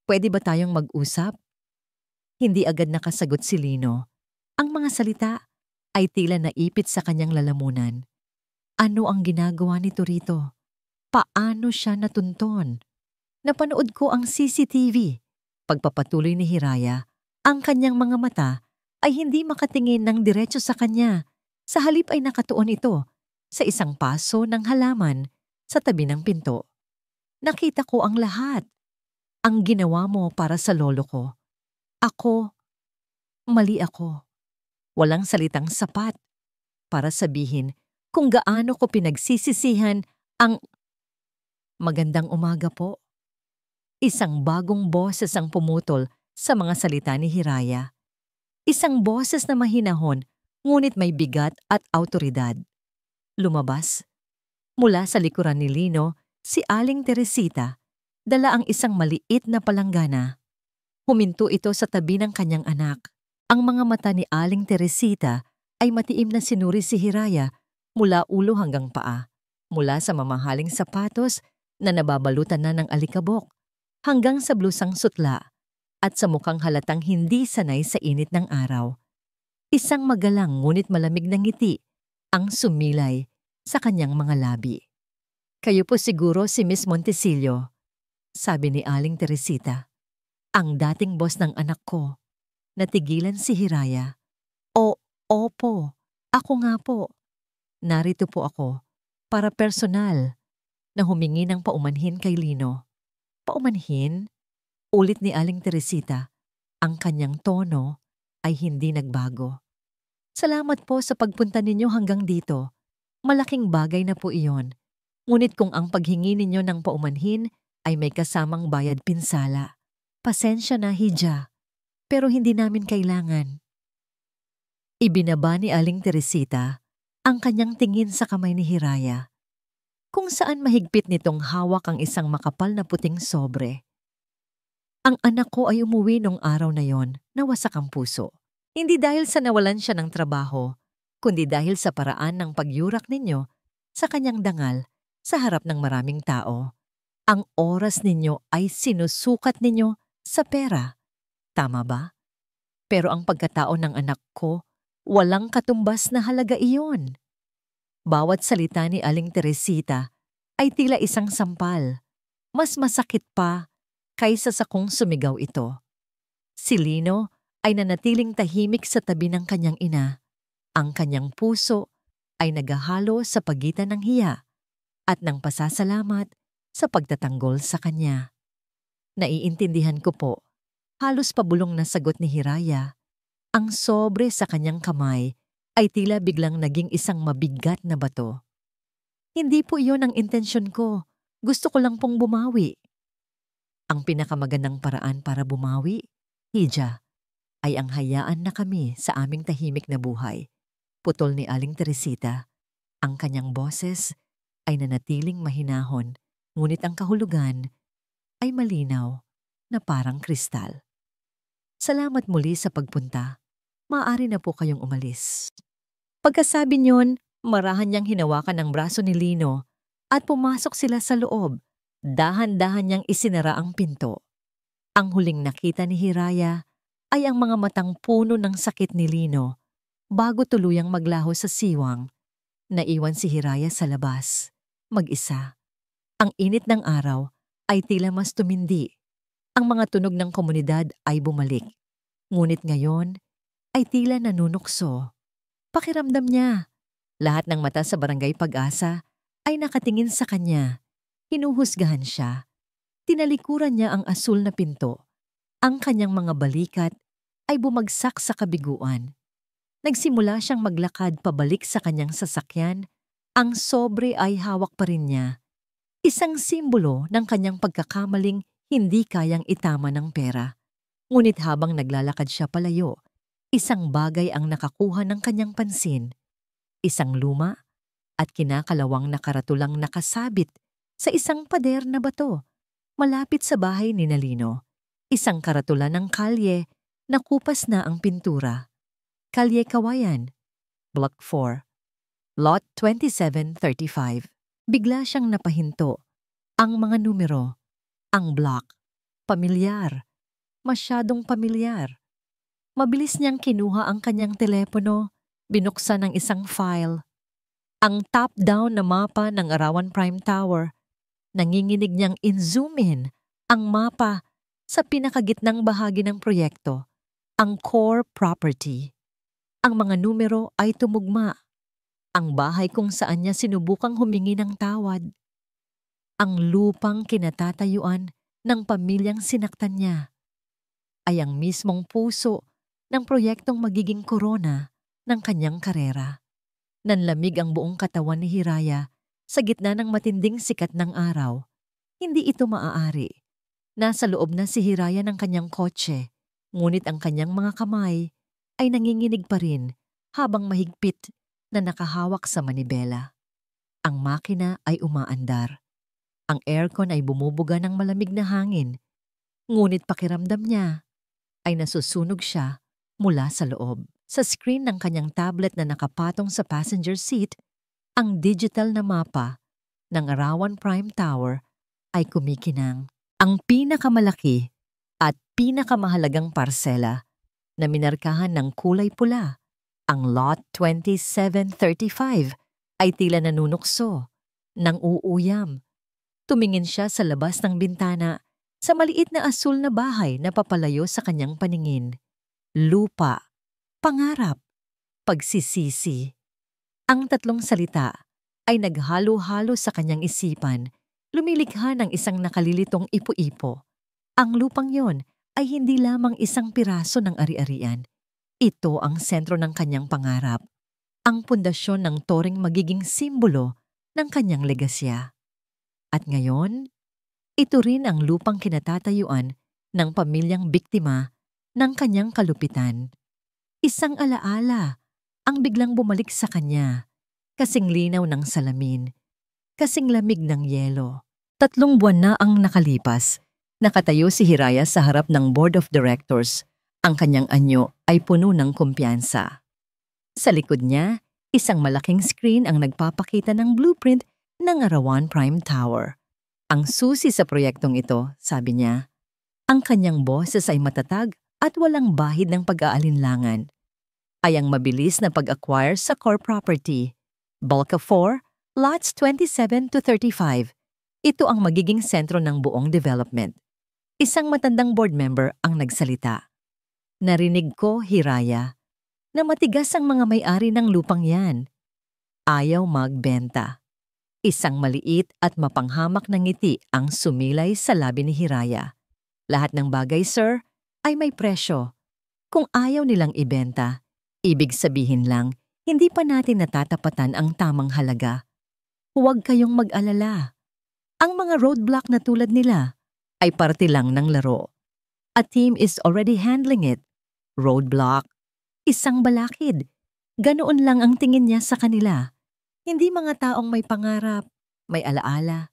ba tayong mag-usap? Hindi agad nakasagot si Lino. Ang mga salita ay tila naipit sa kanyang lalamunan. Ano ang ginagawa nito rito? Paano siya natunton? Napanood ko ang CCTV. Pagpapatuloy ni Hiraya, ang kanyang mga mata ay hindi makatingin ng diretso sa kanya. Sa halip ay nakatuon ito sa isang paso ng halaman sa tabi ng pinto. Nakita ko ang lahat. Ang ginawa mo para sa lolo ko. Mali ako. Walang salitang sapat para sabihin kung gaano ko pinagsisisihan ang magandang umaga po. Isang bagong boses ang pumutol sa mga salita ni Hiraya. Isang boses na mahinahon ngunit may bigat at awtoridad. Lumabas. Mula sa likuran ni Lino, si Aling Teresita, dala ang isang maliit na palanggana. Huminto ito sa tabi ng kanyang anak. Ang mga mata ni Aling Teresita ay matiim na sinuri si Hiraya mula ulo hanggang paa, mula sa mamahaling sapatos na nababalutan na ng alikabok, hanggang sa blusang sutla at sa mukhang halatang hindi sanay sa init ng araw. Isang magalang ngunit malamig na ngiti ang sumilay sa kanyang mga labi. Kayo po siguro si Miss Montesillo, sabi ni Aling Teresita. Ang dating boss ng anak ko. Natigilan si Hiraya. Opo, ako nga po. Narito po ako para personal na humingi ng paumanhin kay Lino. Paumanhin? Ulit ni Aling Teresita. Ang kanyang tono ay hindi nagbago. Salamat po sa pagpunta ninyo hanggang dito. Malaking bagay na po iyon. Ngunit kung ang paghingi ninyo ng paumanhin ay may kasamang bayad pinsala, pasensya na, Hija. Pero hindi namin kailangan. Ibinaba ni Aling Teresita ang kanyang tingin sa kamay ni Hiraya, kung saan mahigpit nitong hawak ang isang makapal na puting sobre. Ang anak ko ay umuwi nung araw na yon na wasak ang puso. Hindi dahil sa nawalan siya ng trabaho, kundi dahil sa paraan ng pagyurak ninyo sa kanyang dangal sa harap ng maraming tao. Ang oras ninyo ay sinusukat ninyo sa pera. Tama ba? Pero ang pagkatao ng anak ko, walang katumbas na halaga iyon. Bawat salita ni Aling Teresita ay tila isang sampal. Mas masakit pa kaysa sa kung sumigaw ito. Si Lino ay nanatiling tahimik sa tabi ng kanyang ina. Ang kanyang puso ay naghahalo sa pagitan ng hiya at ng pasasalamat sa pagtatanggol sa kanya. Naiintindihan ko po, halos pabulong na sagot ni Hiraya. Ang sobre sa kanyang kamay ay tila biglang naging isang mabigat na bato. Hindi po iyon ang intensyon ko. Gusto ko lang pong bumawi. Ang pinakamagandang paraan para bumawi, Hija, ay ang hayaan na kami sa aming tahimik na buhay. Putol ni Aling Teresita. Ang kanyang boses ay nanatiling mahinahon, ngunit ang kahulugan ay malinaw na parang kristal. Salamat muli sa pagpunta. Maaari na po kayong umalis. Pagkasabi niyon, marahan niyang hinawakan ang braso ni Lino at pumasok sila sa loob. Dahan-dahan niyang isinara ang pinto. Ang huling nakita ni Hiraya ay ang mga matang puno ng sakit ni Lino bago tuluyang maglaho sa siwang. Naiwan si Hiraya sa labas, mag-isa. Ang init ng araw ay tila mas tumindi. Ang mga tunog ng komunidad ay bumalik. Ngunit ngayon ay tila nanunukso. Pakiramdam niya. Lahat ng mata sa Barangay Pag-asa ay nakatingin sa kanya. Hinuhusgahan siya. Tinalikuran niya ang asul na pinto. Ang kanyang mga balikat ay bumagsak sa kabiguan. Nagsimula siyang maglakad pabalik sa kanyang sasakyan. Ang sobre ay hawak pa rin niya. Isang simbolo ng kanyang pagkakamaling hindi kayang itama ng pera. Ngunit habang naglalakad siya palayo, isang bagay ang nakakuha ng kanyang pansin. Isang luma at kinakalawang na karatulang nakasabit sa isang pader na bato malapit sa bahay ni Lino. Isang karatula ng kalye na kupas na ang pintura. Kalye Kawayan, Block 4, Lot 2735. Bigla siyang napahinto. Ang mga numero, ang block, pamilyar, masyadong pamilyar. Mabilis niyang kinuha ang kanyang telepono, binuksan ang isang file. Ang top-down na mapa ng Arawan Prime Tower. Nanginginig niyang in-zoom in ang mapa sa pinakagitnang bahagi ng proyekto, ang core property. Ang mga numero ay tumugma. Ang bahay kung saan niya sinubukang humingi ng tawad. Ang lupang kinatatayuan ng pamilyang sinaktan niya ay ang mismong puso ng proyektong magiging korona ng kanyang karera. Nanlamig ang buong katawan ni Hiraya sa gitna ng matinding sikat ng araw. Hindi ito maaari. Nasa loob na si Hiraya ng kanyang kotse, ngunit ang kanyang mga kamay ay nanginginig pa rin habang mahigpit na nakahawak sa manibela. Ang makina ay umaandar. Ang aircon ay bumubuga ng malamig na hangin, ngunit pakiramdam niya ay nasusunog siya mula sa loob. Sa screen ng kanyang tablet na nakapatong sa passenger seat, ang digital na mapa ng Arawan Prime Tower ay kumikinang. Ang pinakamalaki at pinakamahalagang parsela na minarkahan ng kulay pula, ang Lot 2735, ay tila nanunukso, nang uuyam. Tumingin siya sa labas ng bintana sa maliit na asul na bahay na papalayo sa kanyang paningin. Lupa, pangarap, pagsisisi. Ang tatlong salita ay naghalo-halo sa kanyang isipan, lumilikha ng isang nakalilitong ipo-ipo. Ang lupang yon ay hindi lamang isang piraso ng ari-arian. Ito ang sentro ng kanyang pangarap, ang pundasyon ng toring magiging simbolo ng kanyang legasya. At ngayon, ito rin ang lupang kinatatayuan ng pamilyang biktima ng kanyang kalupitan. Isang alaala ang biglang bumalik sa kanya, kasing linaw ng salamin, kasing lamig ng yelo. 3 buwan na ang nakalipas. Nakatayo si Hiraya sa harap ng board of directors. Ang kanyang anyo ay puno ng kumpiyansa. Sa likod niya, Isang malaking screen ang nagpapakita ng blueprint ng Arawan Prime Tower. Ang susi sa proyektong ito, sabi niya, ang kanyang boses ay matatag at walang bahid ng pag-aalinlangan. Ay ang mabilis na pag-acquire sa core property. Bulk of 4, lots 27 to 35. Ito ang magiging sentro ng buong development. Isang matandang board member ang nagsalita. Narinig ko, Hiraya, na matigas ang mga may-ari ng lupang yan. Ayaw magbenta. Isang maliit at mapanghamak na ngiti ang sumilay sa labi ni Hiraya. Lahat ng bagay, sir, ay may presyo. Kung ayaw nilang ibenta, ibig sabihin lang, hindi pa natin natatapatan ang tamang halaga. Huwag kayong mag-alala. Ang mga roadblock na tulad nila ay parte lang ng laro. A team is already handling it. Roadblock, isang balakid. Ganoon lang ang tingin niya sa kanila. Hindi mga taong may pangarap, may alaala,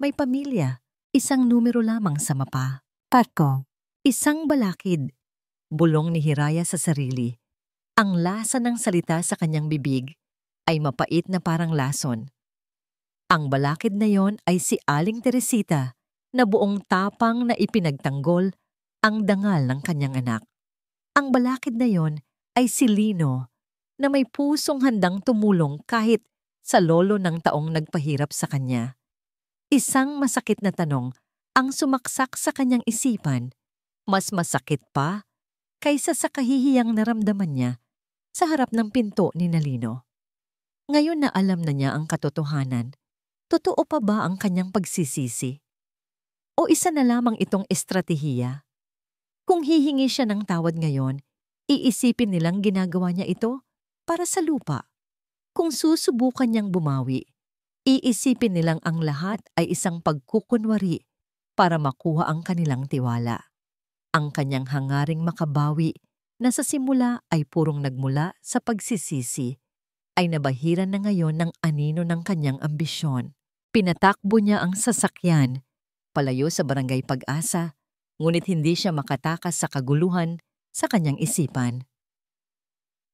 may pamilya. Isang numero lamang sa mapa. Patko, isang balakid. Bulong ni Hiraya sa sarili. Ang lasa ng salita sa kanyang bibig ay mapait na parang lason. Ang balakid na yon ay si Aling Teresita na buong tapang na ipinagtanggol ang dangal ng kanyang anak. Ang balakid na yon ay si Lino na may pusong handang tumulong kahit sa lolo ng taong nagpahirap sa kanya. Isang masakit na tanong ang sumaksak sa kanyang isipan, mas masakit pa kaysa sa kahihiyang naramdaman niya sa harap ng pinto ni Lino. Ngayon na alam na niya ang katotohanan, totoo pa ba ang kanyang pagsisisi? O isa na lamang itong estratehiya? Kung hihingi siya ng tawad ngayon, iisipin nilang ginagawa niya ito para sa lupa. Kung susubukan niyang bumawi, iisipin nilang ang lahat ay isang pagkukunwari para makuha ang kanilang tiwala. Ang kanyang hangaring makabawi na sa simula ay purong nagmula sa pagsisisi, ay nabahiran na ngayon ng anino ng kanyang ambisyon. Pinatakbo niya ang sasakyan, palayo sa Barangay Pag-asa, ngunit hindi siya makatakas sa kaguluhan sa kanyang isipan.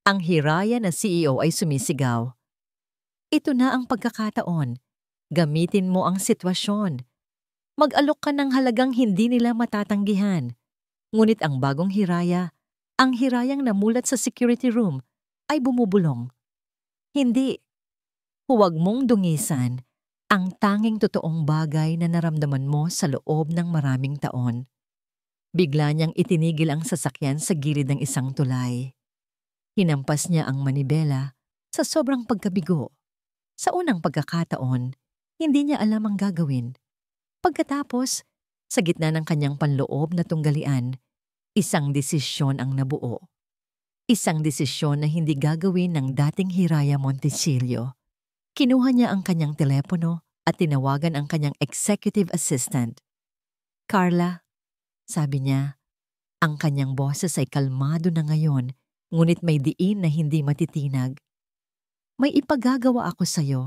Ang Hiraya na CEO ay sumisigaw. Ito na ang pagkakataon. Gamitin mo ang sitwasyon. Mag-alok ka ng halagang hindi nila matatanggihan. Ngunit ang bagong Hiraya, ang Hirayang namulat sa security room, ay bumubulong. Hindi. Huwag mong dungisan ang tanging totoong bagay na naramdaman mo sa loob ng maraming taon. Bigla niyang itinigil ang sasakyan sa gilid ng isang tulay. Hinampas niya ang manibela sa sobrang pagkabigo. Sa unang pagkakataon, hindi niya alam ang gagawin. Pagkatapos, sa gitna ng kanyang panloob na tunggalian, isang desisyon ang nabuo. Isang desisyon na hindi gagawin ng dating Hiraya Montesillo. Kinuha niya ang kanyang telepono at tinawagan ang kanyang executive assistant. Carla, sabi niya, ang kanyang boses ay kalmado na ngayon, ngunit may diin na hindi matitinag. May ipagagawa ako sa'yo.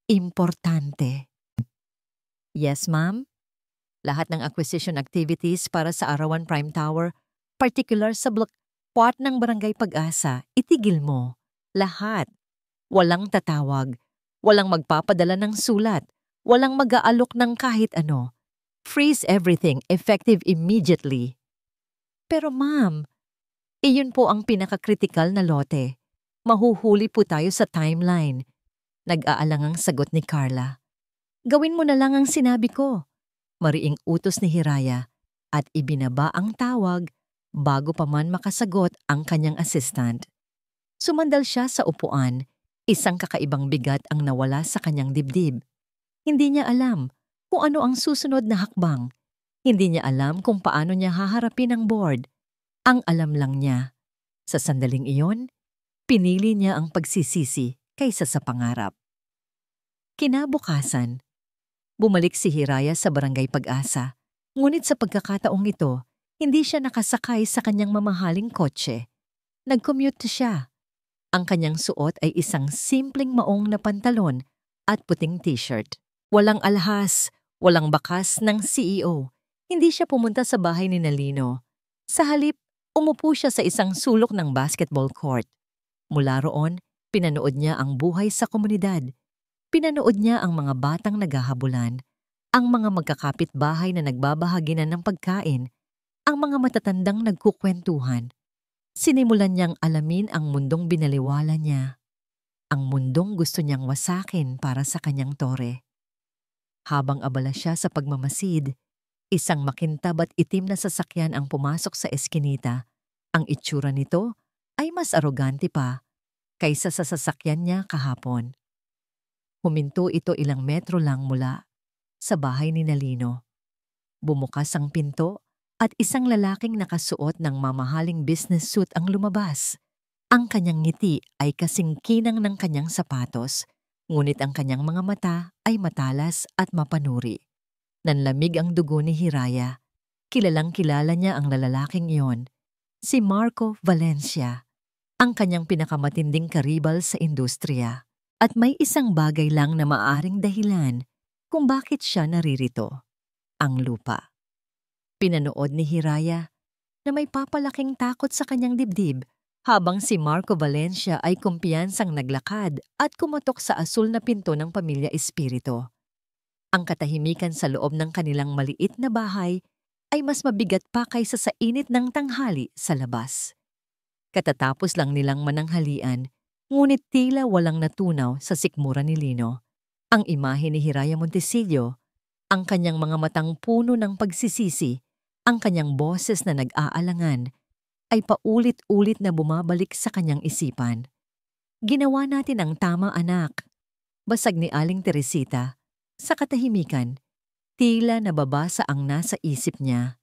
Importante. Yes, ma'am? Lahat ng acquisition activities para sa Arawan Prime Tower, particular sa part ng Barangay Pag-asa, itigil mo. Lahat. Walang tatawag. Walang magpapadala ng sulat. Walang mag-aalok ng kahit ano. Freeze everything, effective immediately. Pero ma'am, iyon po ang pinakakritikal na lote. Mahuhuli po tayo sa timeline. Nag-aalangang sagot ni Carla. Gawin mo na lang ang sinabi ko. Mariing utos ni Hiraya at ibinaba ang tawag bago pa man makasagot ang kanyang assistant. Sumandal siya sa upuan, isang kakaibang bigat ang nawala sa kanyang dibdib. Hindi niya alam kung ano ang susunod na hakbang. Hindi niya alam kung paano niya haharapin ang board. Ang alam lang niya, sa sandaling iyon, pinili niya ang pagsisisi kaysa sa pangarap. Kinabukasan, bumalik si Hiraya sa Barangay Pag-asa. Ngunit sa pagkakataong ito, hindi siya nakasakay sa kanyang mamahaling kotse. Nag-commute siya. Ang kanyang suot ay isang simpleng maong na pantalon at puting t-shirt. Walang alhas, walang bakas ng CEO. Hindi siya pumunta sa bahay ni Lino. Sa halip, umupo siya sa isang sulok ng basketball court. Mula roon, Pinanood niya ang buhay sa komunidad. Pinanood niya ang mga batang naghahabulan, ang mga magkakapit-bahay na nagbabahaginan ng pagkain, ang mga matatandang nagkukwentuhan. Sinimulan niyang alamin ang mundong binaliwala niya, ang mundong gusto niyang wasakin para sa kanyang tore. Habang abala siya sa pagmamasid, isang makintab at itim na sasakyan ang pumasok sa eskinita. Ang itsura nito ay mas arogante pa kaysa sa sasakyan niya kahapon. Huminto ito ilang metro lang mula sa bahay ni Nalino. Bumukas ang pinto at isang lalaking nakasuot ng mamahaling business suit ang lumabas. Ang kanyang ngiti ay kasing kinang ng kanyang sapatos, ngunit ang kanyang mga mata ay matalas at mapanuri. Nanlamig ang dugo ni Hiraya. Kilalang kilala niya ang lalaking iyon, si Marco Valencia, ang kanyang pinakamatinding karibal sa industriya. At may isang bagay lang na maaring dahilan kung bakit siya naririto, ang lupa. Pinanood ni Hiraya na may papalaking takot sa kanyang dibdib habang si Marco Valencia ay kumpiyansang naglakad at kumatok sa asul na pinto ng Pamilya Espiritu. Ang katahimikan sa loob ng kanilang maliit na bahay ay mas mabigat pa kaysa sa init ng tanghali sa labas. Katatapos lang nilang mananghalian, ngunit tila walang natunaw sa sikmura ni Lino. Ang imahe ni Hiraya Montesillo, ang kanyang mga matang puno ng pagsisisi, ang kanyang boses na nag-aalangan, ay paulit-ulit na bumabalik sa kanyang isipan. Ginawa natin ang tama, anak. Basag ni Aling Teresita. Sa katahimikan, tila nababasa ang nasa isip niya.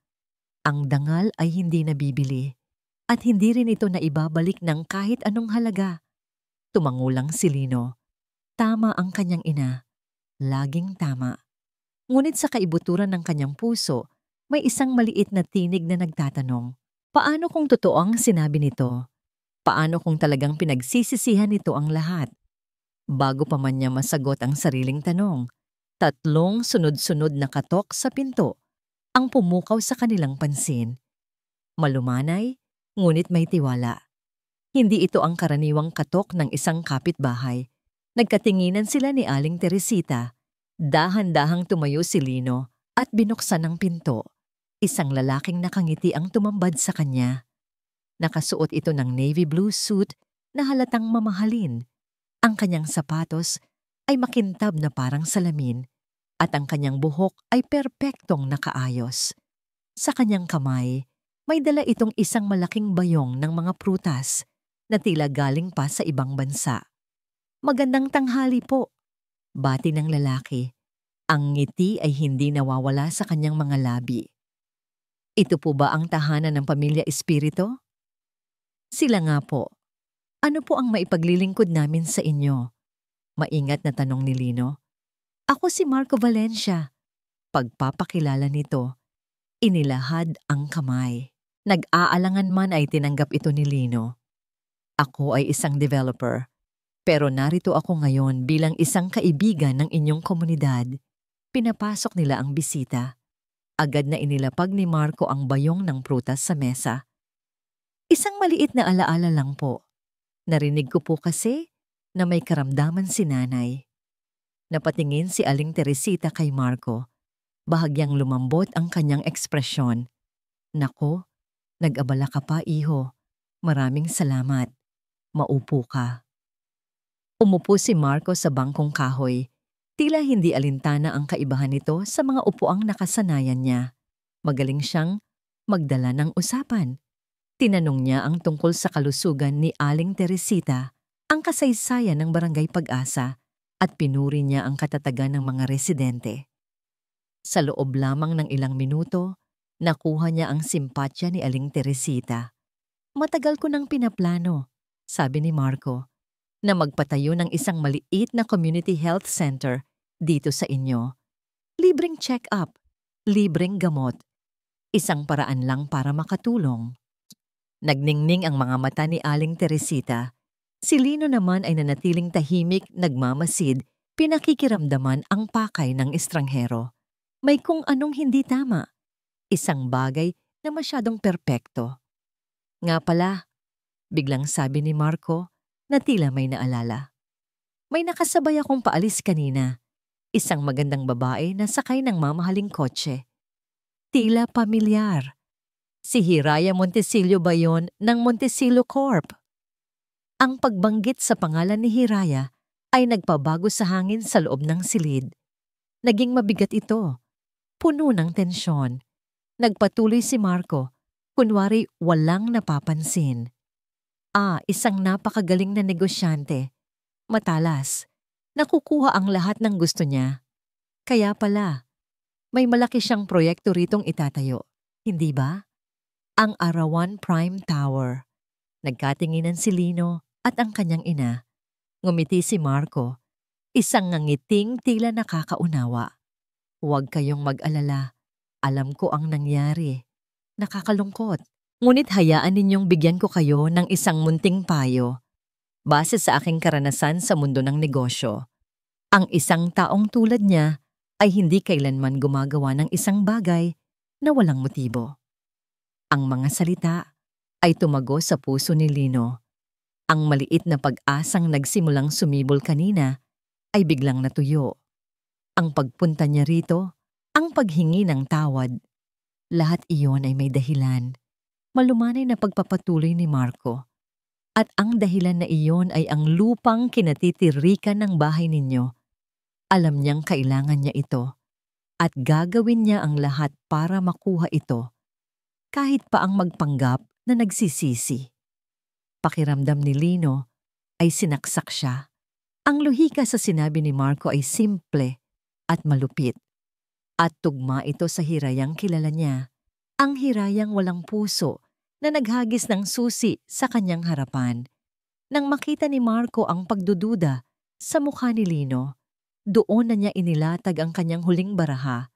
Ang dangal ay hindi nabibili at hindi rin ito naibabalik ng kahit anong halaga. Tumangulang si Lino. Tama ang kanyang ina. Laging tama. Ngunit sa kaibuturan ng kanyang puso, may isang maliit na tinig na nagtatanong, paano kung totoo ang sinabi nito? Paano kung talagang pinagsisisihan nito ang lahat? Bago pa man niya masagot ang sariling tanong, 3 sunod-sunod na katok sa pinto ang pumukaw sa kanilang pansin. Malumanay, ngunit may tiwala. Hindi ito ang karaniwang katok ng isang kapitbahay. Nagkatinginan sila ni Aling Teresita. Dahan-dahang tumayo si Lino at binuksan ang pinto. Isang lalaking nakangiti ang tumambad sa kanya. Nakasuot ito ng navy blue suit na halatang mamahalin. Ang kanyang sapatos ay makintab na parang salamin at ang kanyang buhok ay perpektong nakaayos. Sa kanyang kamay, may dala itong isang malaking bayong ng mga prutas na tila galing pa sa ibang bansa. Magandang tanghali po, bati ng lalaki. Ang ngiti ay hindi nawawala sa kanyang mga labi. Ito po ba ang tahanan ng Pamilya Espiritu? Sila nga po. Ano po ang maipaglilingkod namin sa inyo? Maingat na tanong ni Lino. Ako si Marco Valencia. Pagpapakilala nito, inilahad ang kamay. Nag-aalangan man ay tinanggap ito ni Lino. Ako ay isang developer, pero narito ako ngayon bilang isang kaibigan ng inyong komunidad. Pinapasok nila ang bisita. Agad na inilapag ni Marco ang bayong ng prutas sa mesa. Isang maliit na alaala lang po. Narinig ko po kasi na may karamdaman si nanay. Napatingin si Aling Teresita kay Marco. Bahagyang lumambot ang kanyang ekspresyon. Nako, nag-abala ka pa, iho. Maraming salamat. Maupo ka. Umupo si Marco sa bangkong kahoy. Tila hindi alintana ang kaibahan nito sa mga upuang nakasanayan niya. Magaling siyang magdala ng usapan. Tinanong niya ang tungkol sa kalusugan ni Aling Teresita, ang kasaysayan ng Barangay Pag-asa, at pinuri niya ang katatagan ng mga residente. Sa loob lamang ng ilang minuto, nakuha niya ang simpatya ni Aling Teresita. Matagal ko nang pinaplano, sabi ni Marco, na magpatayo ng isang maliit na community health center dito sa inyo. Libreng check-up, libreng gamot, isang paraan lang para makatulong. Nagningning ang mga mata ni Aling Teresita. Si Lino naman ay nanatiling tahimik, nagmamasid, pinakikiramdaman ang pakay ng estranghero. May kung anong hindi tama. Isang bagay na masyadong perpekto. Nga pala, biglang sabi ni Marco, na tila may naalala. May nakasabay akong paalis kanina, isang magandang babae na sakay ng mamahaling kotse. Tila pamilyar. Si Hiraya Montesillo ba yun ng Montesillo Corp? Ang pagbanggit sa pangalan ni Hiraya ay nagpabago sa hangin sa loob ng silid. Naging mabigat ito, puno ng tensyon. Nagpatuloy si Marco, kunwari walang napapansin. Isang napakagaling na negosyante. Matalas. Nakukuha ang lahat ng gusto niya. Kaya pala, may malaki siyang proyekto ritong itatayo. Hindi ba? Ang Arawan Prime Tower. Nagkatinginan si Lino at ang kanyang ina. Ngumiti si Marco, isang ngangiting tila nakakaunawa. Huwag kayong mag-alala. Alam ko ang nangyari. Nakakalungkot. Ngunit hayaan ninyong bigyan ko kayo ng isang munting payo. Base sa aking karanasan sa mundo ng negosyo, ang isang taong tulad niya ay hindi kailanman gumagawa ng isang bagay na walang motibo. Ang mga salita ay tumago sa puso ni Lino. Ang maliit na pag-asang nagsimulang sumibol kanina ay biglang natuyo. Ang pagpunta niya rito, ang paghingi ng tawad, lahat iyon ay may dahilan. Malumanay na pagpapatuloy ni Marco. At ang dahilan na iyon ay ang lupang kinatitirikan ng bahay ninyo. Alam niyang kailangan niya ito at gagawin niya ang lahat para makuha ito. Kahit pa ang magpanggap na nagsisisi. Pakiramdam ni Lino ay sinaksak siya. Ang lohika sa sinabi ni Marco ay simple at malupit. At tugma ito sa Hirayang kilala niya. Ang Hirayang walang puso na naghagis ng susi sa kanyang harapan. Nang makita ni Marco ang pagdududa sa mukha ni Lino, doon na niya inilatag ang kanyang huling baraha.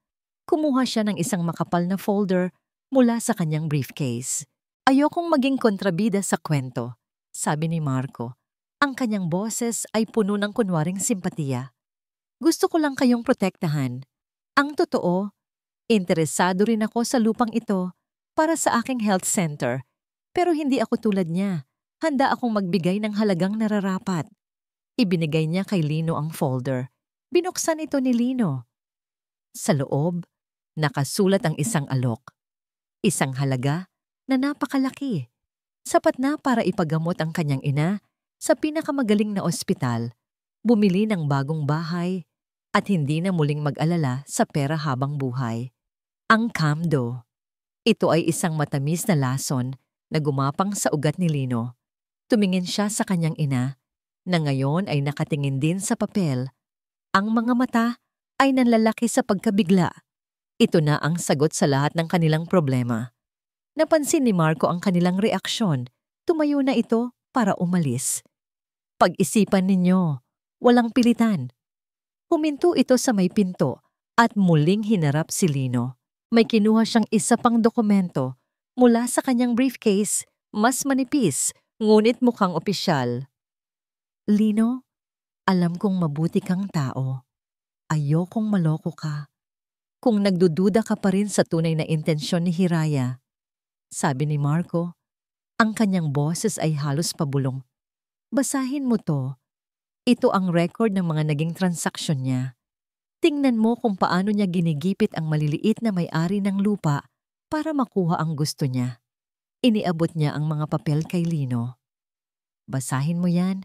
Kumuha siya ng isang makapal na folder mula sa kanyang briefcase. Ayokong maging kontrabida sa kwento, sabi ni Marco. Ang kanyang boses ay puno ng kunwaring simpatiya. Gusto ko lang kayong protektahan. Ang totoo, interesado rin ako sa lupang ito para sa aking health center, pero hindi ako tulad niya. Handa akong magbigay ng halagang nararapat. Ibinigay niya kay Lino ang folder. Binuksan ito ni Lino. Sa loob, nakasulat ang isang alok. Isang halaga na napakalaki. Sapat na para ipagamot ang kanyang ina sa pinakamagaling na ospital, bumili ng bagong bahay, at hindi na muling mag-alala sa pera habang buhay. Ang Camdo. Ito ay isang matamis na lason na gumapang sa ugat ni Lino. Tumingin siya sa kanyang ina, na ngayon ay nakatingin din sa papel. Ang mga mata ay nanlalaki sa pagkabigla. Ito na ang sagot sa lahat ng kanilang problema. Napansin ni Marco ang kanilang reaksyon. Tumayo na ito para umalis. Pag-isipan ninyo, walang pilitan. Huminto ito sa may pinto at muling hinarap si Lino. May kinuha siyang isa pang dokumento mula sa kanyang briefcase, mas manipis, ngunit mukhang opisyal. Lino, alam kong mabuti kang tao. Ayokong maloko ka. Kung nagdududa ka pa rin sa tunay na intensyon ni Hiraya, sabi ni Marco, ang kanyang boses ay halos pabulong. Basahin mo to. Ito ang record ng mga naging transaksyon niya. Tingnan mo kung paano niya ginigipit ang maliliit na may-ari ng lupa para makuha ang gusto niya. Iniabot niya ang mga papel kay Lino. Basahin mo yan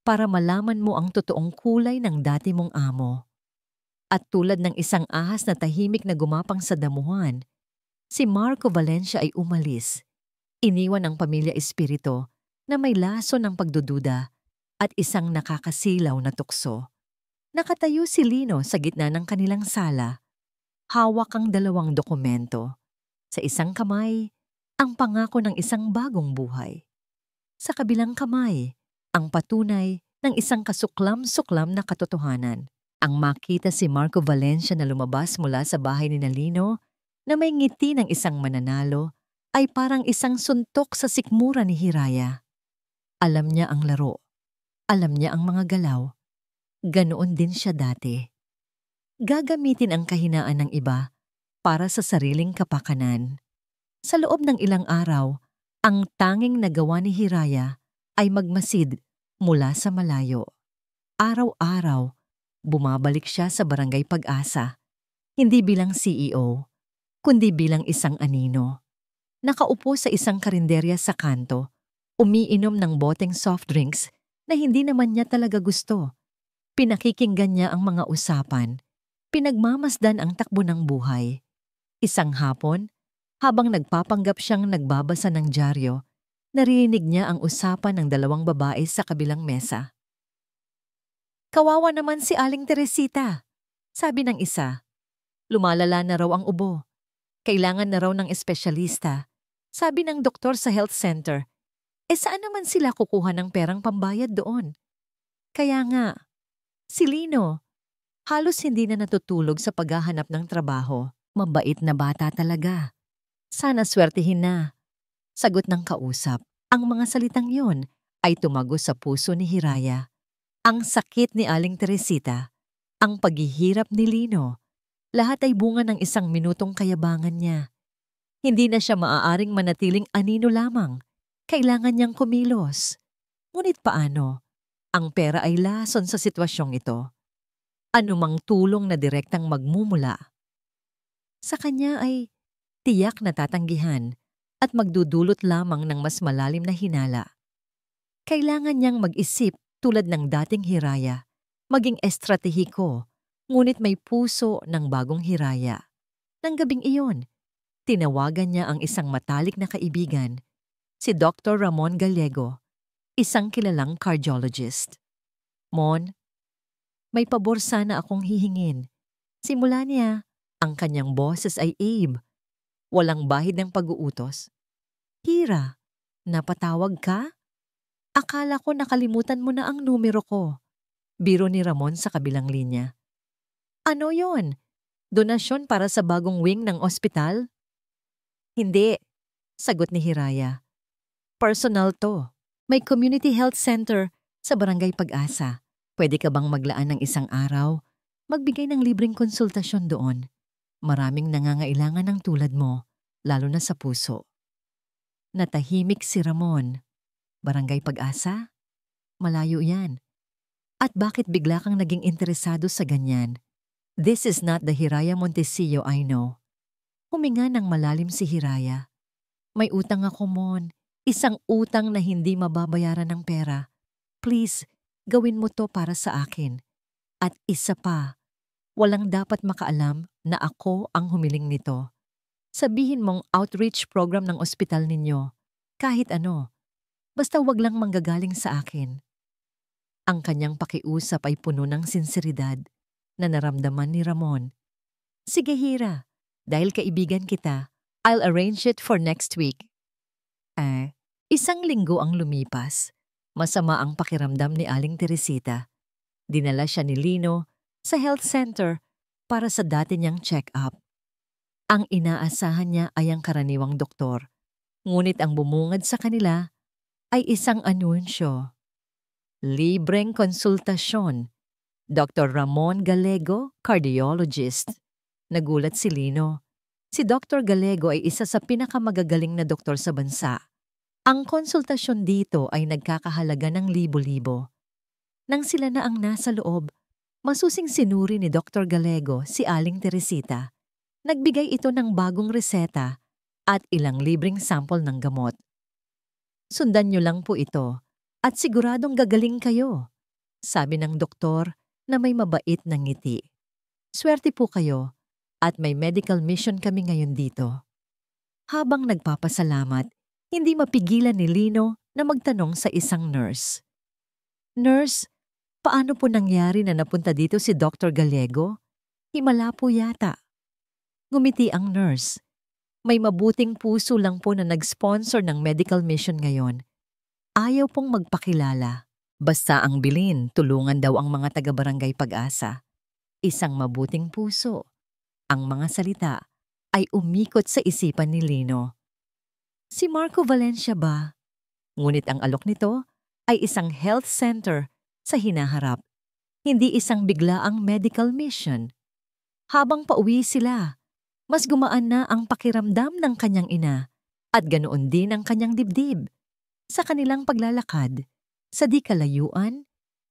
para malaman mo ang totoong kulay ng dati mong amo. At tulad ng isang ahas na tahimik na gumapang sa damuhan, si Marco Valencia ay umalis. Iniwan ang pamilya Espirito na may laso ng pagdududa at isang nakakasilaw na tukso. Nakatayo si Lino sa gitna ng kanilang sala. Hawak ang dalawang dokumento. Sa isang kamay, ang pangako ng isang bagong buhay. Sa kabilang kamay, ang patunay ng isang kasuklam-suklam na katotohanan. Ang makita si Marco Valencia na lumabas mula sa bahay ni Lino na may ngiti ng isang mananalo ay parang isang suntok sa sikmura ni Hiraya. Alam niya ang laro. Alam niya ang mga galaw. Ganoon din siya dati. Gagamitin ang kahinaan ng iba para sa sariling kapakanan. Sa loob ng ilang araw, ang tanging nagawa ni Hiraya ay magmasid mula sa malayo. Araw-araw, bumabalik siya sa Barangay Pag-asa, hindi bilang CEO, kundi bilang isang anino. Nakaupo sa isang karinderya sa kanto, umiinom ng boteng soft drinks na hindi naman niya talaga gusto. Pinakikinggan niya ang mga usapan, pinagmamasdan ang takbo ng buhay. Isang hapon, habang nagpapanggap siyang nagbabasa ng dyaryo, narinig niya ang usapan ng dalawang babae sa kabilang mesa. "Kawawa naman si Aling Teresita," sabi ng isa. "Lumalala na raw ang ubo. Kailangan na raw ng espesyalista," sabi ng doktor sa health center. Saan naman sila kukuha ng perang pambayad doon? Kaya nga, si Lino, halos hindi na natutulog sa paghahanap ng trabaho. Mabait na bata talaga. Sana swertihin na. Sagot ng kausap. Ang mga salitang yon ay tumago sa puso ni Hiraya. Ang sakit ni Aling Teresita, ang paghihirap ni Lino, lahat ay bunga ng isang minutong kayabangan niya. Hindi na siya maaaring manatiling anino lamang. Kailangan niyang kumilos. Ngunit paano? Ang pera ay lason sa sitwasyong ito. Anumang tulong na direktang magmumula sa kanya ay tiyak na tatanggihan at magdudulot lamang ng mas malalim na hinala. Kailangan niyang mag-isip tulad ng dating Hiraya, maging estratehiko, ngunit may puso ng bagong Hiraya. Nang gabing iyon, tinawagan niya ang isang matalik na kaibigan, si Dr. Ramon Gallego, isang kilalang cardiologist. "Mon, may pabor sana akong hihingin." Simula niya, ang kanyang boses ay Abe. Walang bahid ng pag-uutos. "Hira, napatawag ka? Akala ko nakalimutan mo na ang numero ko." Biro ni Ramon sa kabilang linya. "Ano yon? Donasyon para sa bagong wing ng ospital?" "Hindi," sagot ni Hiraya. "Personal to. May community health center sa Barangay Pag-asa. Pwede ka bang maglaan ng isang araw? Magbigay ng libreng konsultasyon doon. Maraming nangangailangan ng tulad mo, lalo na sa puso." Natahimik si Ramon. Barangay Pag-asa? Malayo yan. At bakit bigla kang naging interesado sa ganyan? This is not the Hiraya Montesillo I know. Huminga ng malalim si Hiraya. "May utang ako, Mon. Isang utang na hindi mababayaran ng pera. Please, gawin mo to para sa akin. At isa pa, walang dapat makaalam na ako ang humiling nito. Sabihin mong outreach program ng ospital ninyo. Kahit ano. Basta wag lang manggagaling sa akin." Ang kanyang pakiusap ay puno ng sinseridad na naramdaman ni Ramon. "Sige, Hira. Dahil kaibigan kita, I'll arrange it for next week." Isang linggo ang lumipas. Masama ang pakiramdam ni Aling Teresita. Dinala siya ni Lino sa health center para sa dati niyang check-up. Ang inaasahan niya ay ang karaniwang doktor. Ngunit ang bumungad sa kanila ay isang anunsyo. Libreng konsultasyon. Dr. Ramon Gallego, cardiologist. Nagulat si Lino. Si Dr. Gallego ay isa sa pinakamagagaling na doktor sa bansa. Ang konsultasyon dito ay nagkakahalaga ng libo-libo. Nang sila na ang nasa loob, masusing sinuri ni Dr. Gallego si Aling Teresita. Nagbigay ito ng bagong reseta at ilang libreng sample ng gamot. "Sundan niyo lang po ito at siguradong gagaling kayo," sabi ng doktor na may mabait na ngiti. "Swerte po kayo at may medical mission kami ngayon dito." Habang nagpapasalamat, hindi mapigilan ni Lino na magtanong sa isang nurse. "Nurse, paano po nangyari na napunta dito si Dr. Gallego? Himala po yata." Ngumiti ang nurse. "May mabuting puso lang po na nag-sponsor ng medical mission ngayon. Ayaw pong magpakilala. Basta ang bilin, tulungan daw ang mga taga-Barangay Pag-asa." Isang mabuting puso. Ang mga salita ay umikot sa isipan ni Lino. Si Marco Valencia ba? Ngunit ang alok nito ay isang health center sa hinaharap, hindi isang biglaang medical mission. Habang pauwi sila, mas gumaan na ang pakiramdam ng kanyang ina at ganoon din ang kanyang dibdib. Sa kanilang paglalakad, Sa di kalayuan,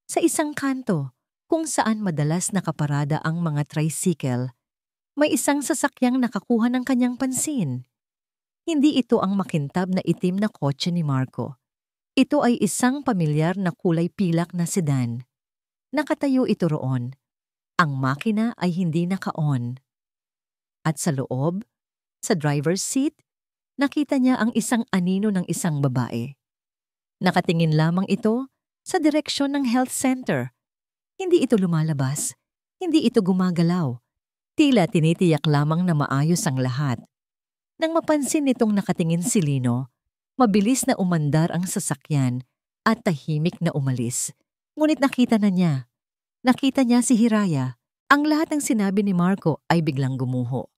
sa isang kanto kung saan madalas nakaparada ang mga tricycle, may isang sasakyang nakakuha ng kanyang pansin. Hindi ito ang makintab na itim na kotse ni Marco. Ito ay isang pamilyar na kulay pilak na sedan. Nakatayo ito roon. Ang makina ay hindi naka-on. At sa loob, sa driver's seat, nakita niya ang isang anino ng isang babae. Nakatingin lamang ito sa direksyon ng health center. Hindi ito lumalabas. Hindi ito gumagalaw. Tila tinitiyak lamang na maayos ang lahat. Nang mapansin nitong nakatingin si Lino, mabilis na umandar ang sasakyan at tahimik na umalis. Ngunit nakita niya si Hiraya. Ang lahat ng sinabi ni Marco ay biglang gumuho.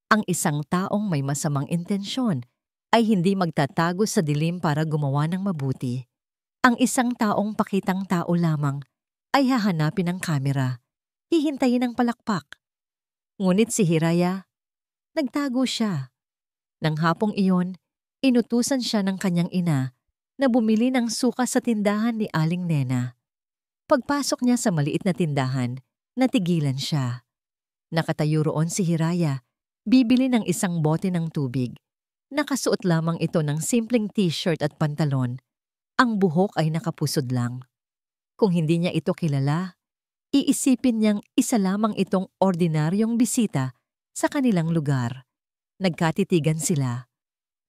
Ang isang taong may masamang intensyon ay hindi magtatago sa dilim para gumawa ng mabuti. Ang isang taong pakitang tao lamang ay hahanapin ng kamera, hihintayin ang palakpak. Ngunit si Hiraya, nagtago siya. Nang hapong iyon, inutusan siya ng kanyang ina na bumili ng suka sa tindahan ni Aling Nena. Pagpasok niya sa maliit na tindahan, natigilan siya. Nakatayo roon si Hiraya, bibili ng isang bote ng tubig. Nakasuot lamang ito ng simpleng t-shirt at pantalon. Ang buhok ay nakapusod lang. Kung hindi niya ito kilala, iisipin niyang isa lamang itong ordinaryong bisita sa kanilang lugar. Nagkatitigan sila.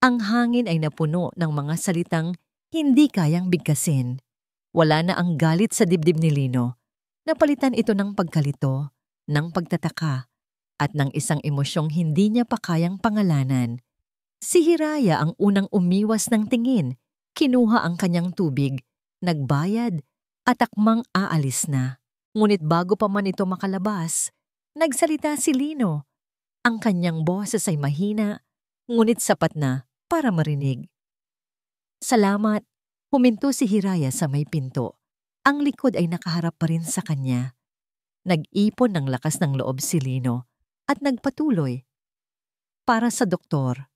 Ang hangin ay napuno ng mga salitang hindi kayang bigkasin. Wala na ang galit sa dibdib ni Lino. Napalitan ito ng pagkalito, ng pagtataka, at ng isang emosyong hindi niya pa kayang pangalanan. Si Hiraya ang unang umiwas ng tingin, kinuha ang kanyang tubig, nagbayad, at akmang aalis na. Ngunit bago pa man ito makalabas, nagsalita si Lino. Ang kanyang boses ay mahina, ngunit sapat na para marinig. Salamat, huminto si Hiraya sa may pinto. Ang likod ay nakaharap pa rin sa kanya. Nag-ipon ng lakas ng loob si Lino at nagpatuloy. Para sa doktor,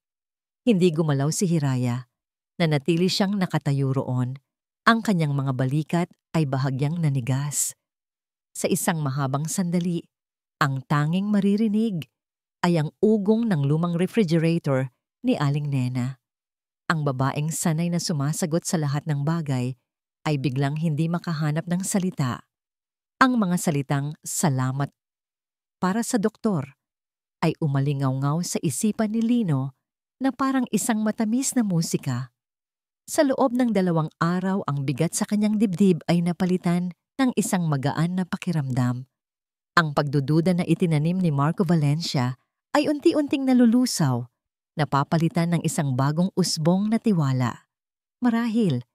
hindi gumalaw si Hiraya. Nanatili siyang nakatayo roon. Ang kanyang mga balikat ay bahagyang nanigas. Sa isang mahabang sandali, ang tanging maririnig ay ang ugong ng lumang refrigerator ni Aling Nena. Ang babaeng sanay na sumasagot sa lahat ng bagay ay biglang hindi makahanap ng salita. Ang mga salitang salamat para sa doktor ay umalingaw-ngaw sa isipan ni Lino na parang isang matamis na musika. Sa loob ng 2 araw ang bigat sa kanyang dibdib ay napalitan ng isang magaan na pakiramdam. Ang pagdududa na itinanim ni Marco Valencia ay unti-unting nalulusaw, napapalitan ng isang bagong usbong na tiwala. Marahil,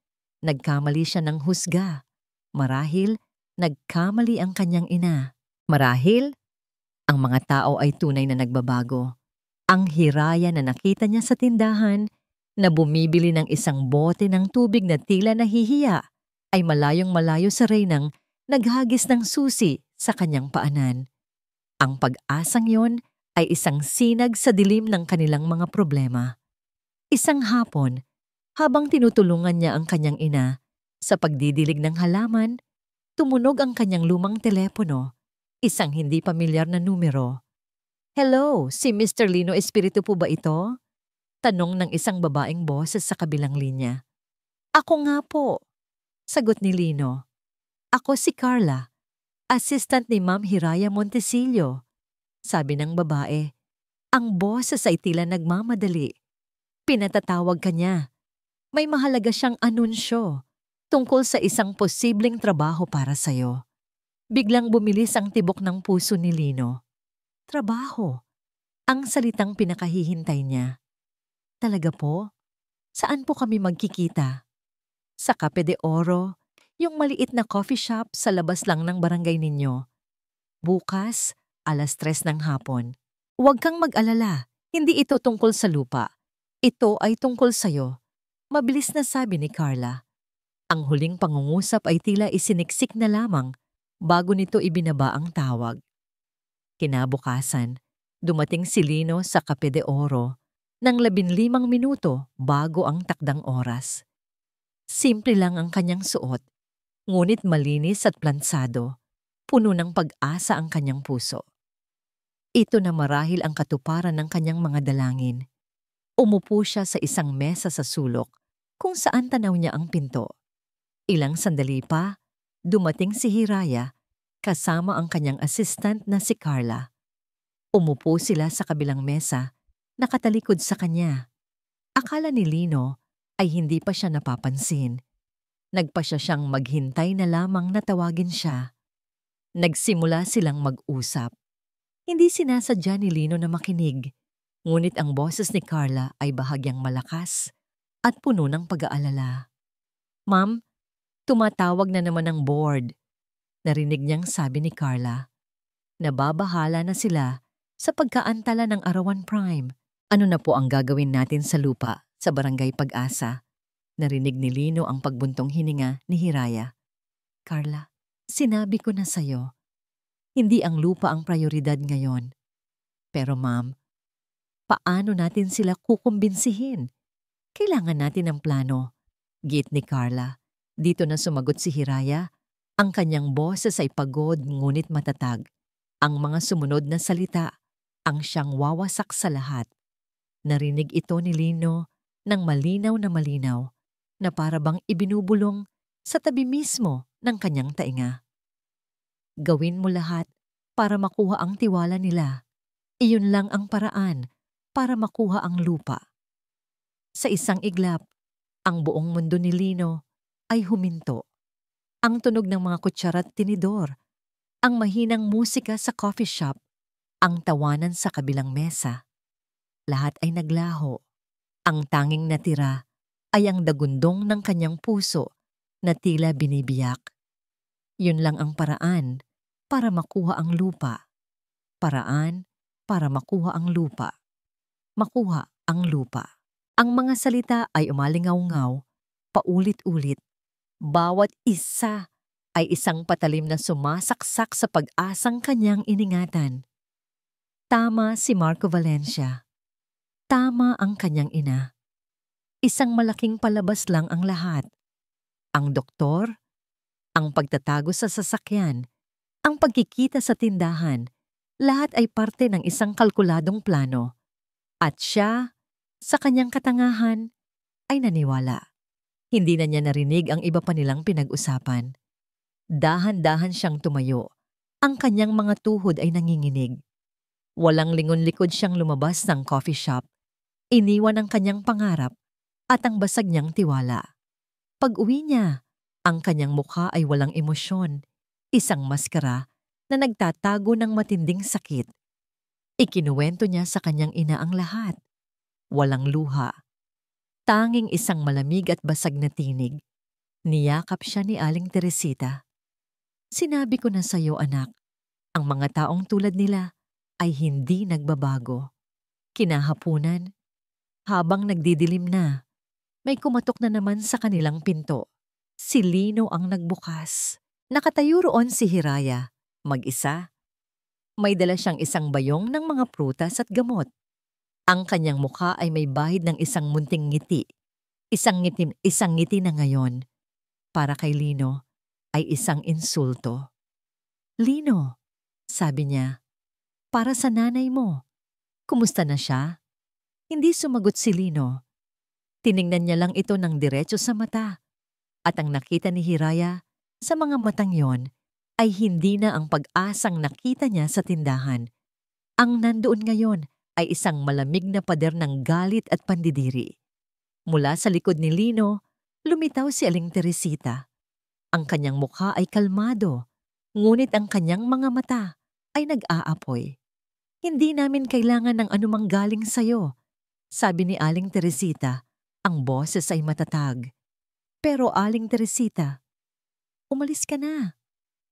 nagkamali siya ng husga. Marahil, nagkamali ang kanyang ina. Marahil, ang mga tao ay tunay na nagbabago. Ang Hiraya na nakita niya sa tindahan na bumibili ng isang bote ng tubig na tila nahihiya ay malayong-malayo sa Reynang naghagis ng susi sa kanyang paanan. Ang pag-asang yon ay isang sinag sa dilim ng kanilang mga problema. Isang hapon, habang tinutulungan niya ang kanyang ina sa pagdidilig ng halaman, tumunog ang kanyang lumang telepono, isang hindi pamilyar na numero. "Hello, si Mr. Lino Espiritu po ba ito?" Tanong ng isang babaeng boses sa kabilang linya. "Ako nga po," sagot ni Lino. "Ako si Carla, assistant ni Ma'am Hiraya Montesillo," sabi ng babae. Ang boses ay tila nagmamadali. Pinatatawag ka niya. May mahalaga siyang anunsyo tungkol sa isang posibleng trabaho para sa'yo. Biglang bumilis ang tibok ng puso ni Lino. Trabaho. Ang salitang pinakahihintay niya. Talaga po? Saan po kami magkikita? Sa Cafe de Oro, yung maliit na coffee shop sa labas lang ng barangay ninyo. Bukas, 3:00 ng hapon. Huwag kang mag-alala, hindi ito tungkol sa lupa. Ito ay tungkol sa'yo. Mabilis na sabi ni Carla. Ang huling pangungusap ay tila isiniksik na lamang bago nito ibinaba ang tawag. Kinabukasan, dumating si Lino sa Cafe de Oro ng 15 minuto bago ang takdang oras. Simple lang ang kanyang suot, ngunit malinis at plansado, puno ng pag-asa ang kanyang puso. Ito na marahil ang katuparan ng kanyang mga dalangin. Umupo siya sa isang mesa sa sulok kung saan tanaw niya ang pinto. Ilang sandali pa, dumating si Hiraya kasama ang kanyang assistant na si Carla. Umupo sila sa kabilang mesa, nakatalikod sa kanya. Akala ni Lino ay hindi pa siya napapansin. Nagpasya siyang maghintay na lamang na tawagin siya. Nagsimula silang mag-usap. Hindi sinasadya ni Lino na makinig, ngunit ang boses ni Carla ay bahagyang malakas at puno ng pag-aalala. "Ma'am, tumatawag na naman ang board," narinig niyang sabi ni Carla. "Nababahala na sila sa pagkaantala ng Arawan Prime. Ano na po ang gagawin natin sa lupa sa Barangay Pag-asa?" Narinig ni Lino ang pagbuntong hininga ni Hiraya. "Carla, sinabi ko na sa'yo, hindi ang lupa ang prioridad ngayon. Pero ma'am, paano natin sila kukumbinsihin? Kailangan natin ng plano." Git ni Carla. Dito na sumagot si Hiraya. Ang kanyang boses ay pagod ngunit matatag. Ang mga sumunod na salita ang siyang wawasak sa lahat. Narinig ito ni Lino ng malinaw na para bang ibinubulong sa tabi mismo ng kanyang tainga. "Gawin mo lahat para makuha ang tiwala nila. Iyon lang ang paraan para makuha ang lupa." Sa isang iglap, ang buong mundo ni Lino ay huminto. Ang tunog ng mga kutsara at tinidor, ang mahinang musika sa coffee shop, ang tawanan sa kabilang mesa. Lahat ay naglaho. Ang tanging natira ay ang dagundong ng kanyang puso na tila binibiyak. Yun lang ang paraan para makuha ang lupa. Paraan para makuha ang lupa. Makuha ang lupa. Ang mga salita ay umalingaw-ngaw, paulit-ulit. Bawat isa ay isang patalim na sumasaksak sa pag-asang kanyang iningatan. Tama si Marco Valencia. Tama ang kanyang ina. Isang malaking palabas lang ang lahat. Ang doktor, ang pagtatago sa sasakyan, ang pagkikita sa tindahan, lahat ay parte ng isang kalkuladong plano. At siya, sa kanyang katangahan, ay naniwala. Hindi na niya narinig ang iba pa nilang pinag-usapan. Dahan-dahan siyang tumayo. Ang kanyang mga tuhod ay nanginginig. Walang lingon-likod siyang lumabas ng coffee shop. Iniwan ang kanyang pangarap at ang basag niyang tiwala. Pag-uwi niya, ang kanyang mukha ay walang emosyon, isang maskara na nagtatago ng matinding sakit. Ikinuwento niya sa kanyang ina ang lahat. Walang luha. Tanging isang malamig at basag na tinig. Niyakap siya ni Aling Teresita. "Sinabi ko na sa'yo, anak, ang mga taong tulad nila ay hindi nagbabago." Kinahapunan, habang nagdidilim na, may kumatok na naman sa kanilang pinto. Si Lino ang nagbukas. Nakatayo roon si Hiraya, mag-isa. May dala siyang isang bayong ng mga prutas at gamot. Ang kanyang mukha ay may bahid ng isang munting ngiti. Isang ngiti na ngayon, para kay Lino, ay isang insulto. "Lino," sabi niya, "para sa nanay mo. Kumusta na siya?" Hindi sumagot si Lino. Tiningnan niya lang ito ng diretso sa mata. At ang nakita ni Hiraya sa mga matang yon ay hindi na ang pag-asang nakita niya sa tindahan. Ang nandoon ngayon ay isang malamig na pader ng galit at pandidiri. Mula sa likod ni Lino, lumitaw si Aling Teresita. Ang kanyang mukha ay kalmado, ngunit ang kanyang mga mata ay nag-aapoy. "Hindi namin kailangan ng anumang galing sa'yo," sabi ni Aling Teresita. Ang boses ay matatag. "Pero Aling Teresita, umalis ka na,"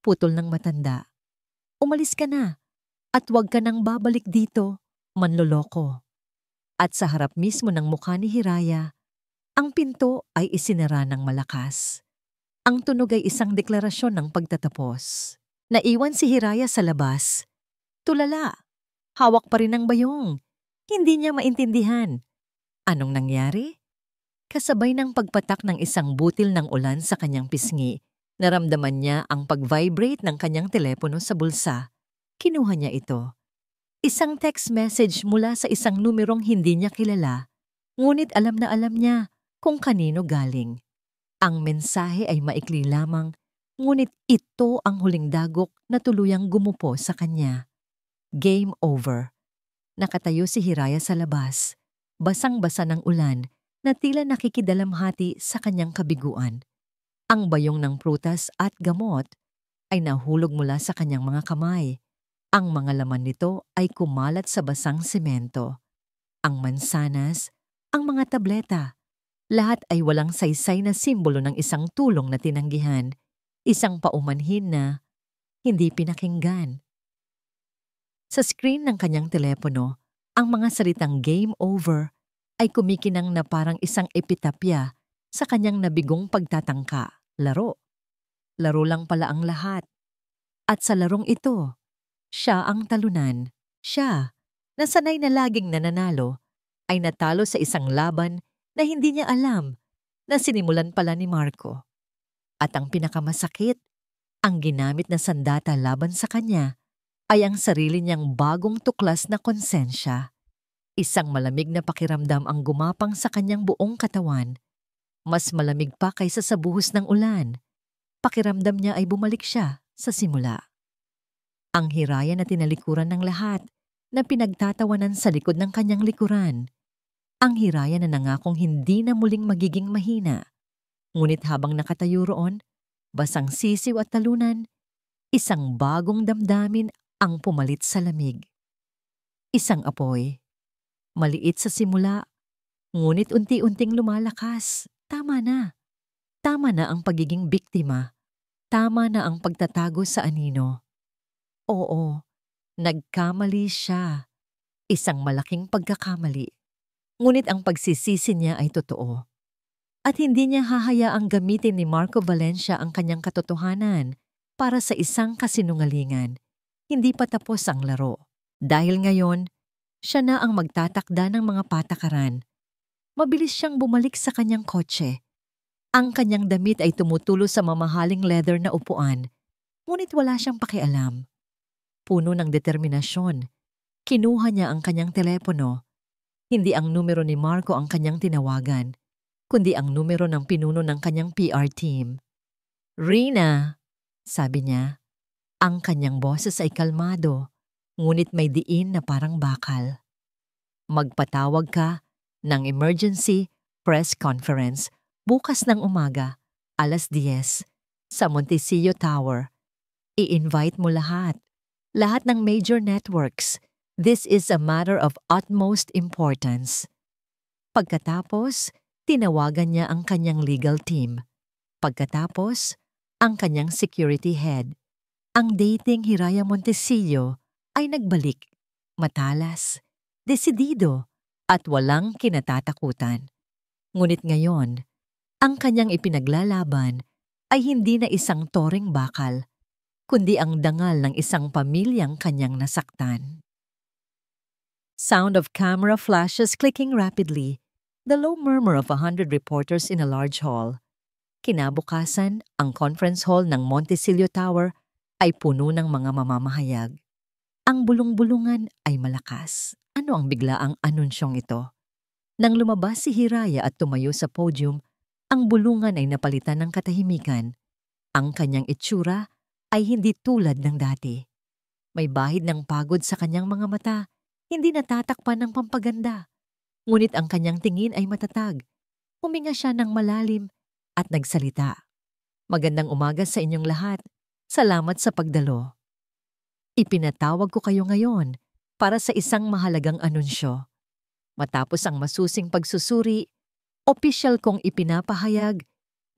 putol ng matanda. "Umalis ka na at huwag ka nang babalik dito, manloloko." At sa harap mismo ng mukha ni Hiraya, ang pinto ay isinara ng malakas. Ang tunog ay isang deklarasyon ng pagtatapos. Naiwan si Hiraya sa labas. Tulala, hawak pa rin ang bayong. Hindi niya maintindihan. Anong nangyari? Kasabay ng pagpatak ng isang butil ng ulan sa kanyang pisngi, naramdaman niya ang pag-vibrate ng kanyang telepono sa bulsa. Kinuha niya ito. Isang text message mula sa isang numerong hindi niya kilala, ngunit alam na alam niya kung kanino galing. Ang mensahe ay maikli lamang, ngunit ito ang huling dagok na tuluyang gumupo sa kanya. Game over. Nakatayo si Hiraya sa labas, basang-basa ng ulan na tila nakikidalamhati sa kanyang kabiguan. Ang bayong ng prutas at gamot ay nahulog mula sa kanyang mga kamay. Ang mga laman nito ay kumalat sa basang semento. Ang mansanas, ang mga tableta, lahat ay walang saysay na simbolo ng isang tulong na tinanggihan, isang paumanhin na hindi pinakinggan. Sa screen ng kanyang telepono, ang mga salitang game over ay kumikinang na parang isang epitapya sa kanyang nabigong pagtatangka. Laro. Laro lang pala ang lahat. At sa larong ito, siya ang talunan. Siya, na sanay na laging nananalo, ay natalo sa isang laban na hindi niya alam na sinimulan pala ni Marco. At ang pinakamasakit, ang ginamit na sandata laban sa kanya ay ang sarili niyang bagong tuklas na konsensya. Isang malamig na pakiramdam ang gumapang sa kanyang buong katawan. Mas malamig pa kaysa sa buhos ng ulan. Pakiramdam niya ay bumalik siya sa simula. Ang Hiraya na tinalikuran ng lahat, na pinagtatawanan sa likod ng kanyang likuran. Ang Hiraya na nangakong hindi na muling magiging mahina. Ngunit habang nakatayo roon, basang sisiw at talunan, isang bagong damdamin ang pumalit sa lamig. Isang apoy. Maliit sa simula, ngunit unti-unting lumalakas. Tama na. Tama na ang pagiging biktima. Tama na ang pagtatago sa anino. Oo, nagkamali siya. Isang malaking pagkakamali. Ngunit ang pagsisisi niya ay totoo. At hindi niya hahayaang gamitin ni Marco Valencia ang kanyang katotohanan para sa isang kasinungalingan. Hindi pa tapos ang laro. Dahil ngayon, siya na ang magtatakda ng mga patakaran. Mabilis siyang bumalik sa kanyang kotse. Ang kanyang damit ay tumutulo sa mamahaling leather na upuan, ngunit wala siyang pakialam. Puno ng determinasyon, kinuha niya ang kanyang telepono. Hindi ang numero ni Marco ang kanyang tinawagan, kundi ang numero ng pinuno ng kanyang PR team. "Rina," sabi niya. Ang kanyang boses ay kalmado, ngunit may diin na parang bakal. "Magpatawag ka ng emergency press conference bukas ng umaga, 10:00, sa Montecillo Tower. I-invite mo lahat ng major networks. This is a matter of utmost importance." Pagkatapos, tinawagan niya ang kanyang legal team. Pagkatapos, ang kanyang security head. Ang dating Hiraya Montecillo ay nagbalik, matalas, desidido, at walang kinatatakutan. Ngunit ngayon, ang kanyang ipinaglalaban ay hindi na isang toring bakal, kundi ang dangal ng isang pamilyang kanyang nasaktan. Sound of camera flashes clicking rapidly, the low murmur of 100 reporters in a large hall. Kinabukasan, ang conference hall ng Montecillo Tower ay puno ng mga mamamahayag. Ang bulong-bulungan ay malakas. Ano ang biglaang anunsyong ito? Nang lumabas si Hiraya at tumayo sa podium, ang bulungan ay napalitan ng katahimikan. Ang kanyang itsura ay hindi tulad ng dati. May bahid ng pagod sa kanyang mga mata, hindi natatakpan ng pampaganda. Ngunit ang kanyang tingin ay matatag. Huminga siya ng malalim at nagsalita. "Magandang umaga sa inyong lahat. Salamat sa pagdalo. Ipinatawag ko kayo ngayon para sa isang mahalagang anunsyo. Matapos ang masusing pagsusuri, opisyal kong ipinapahayag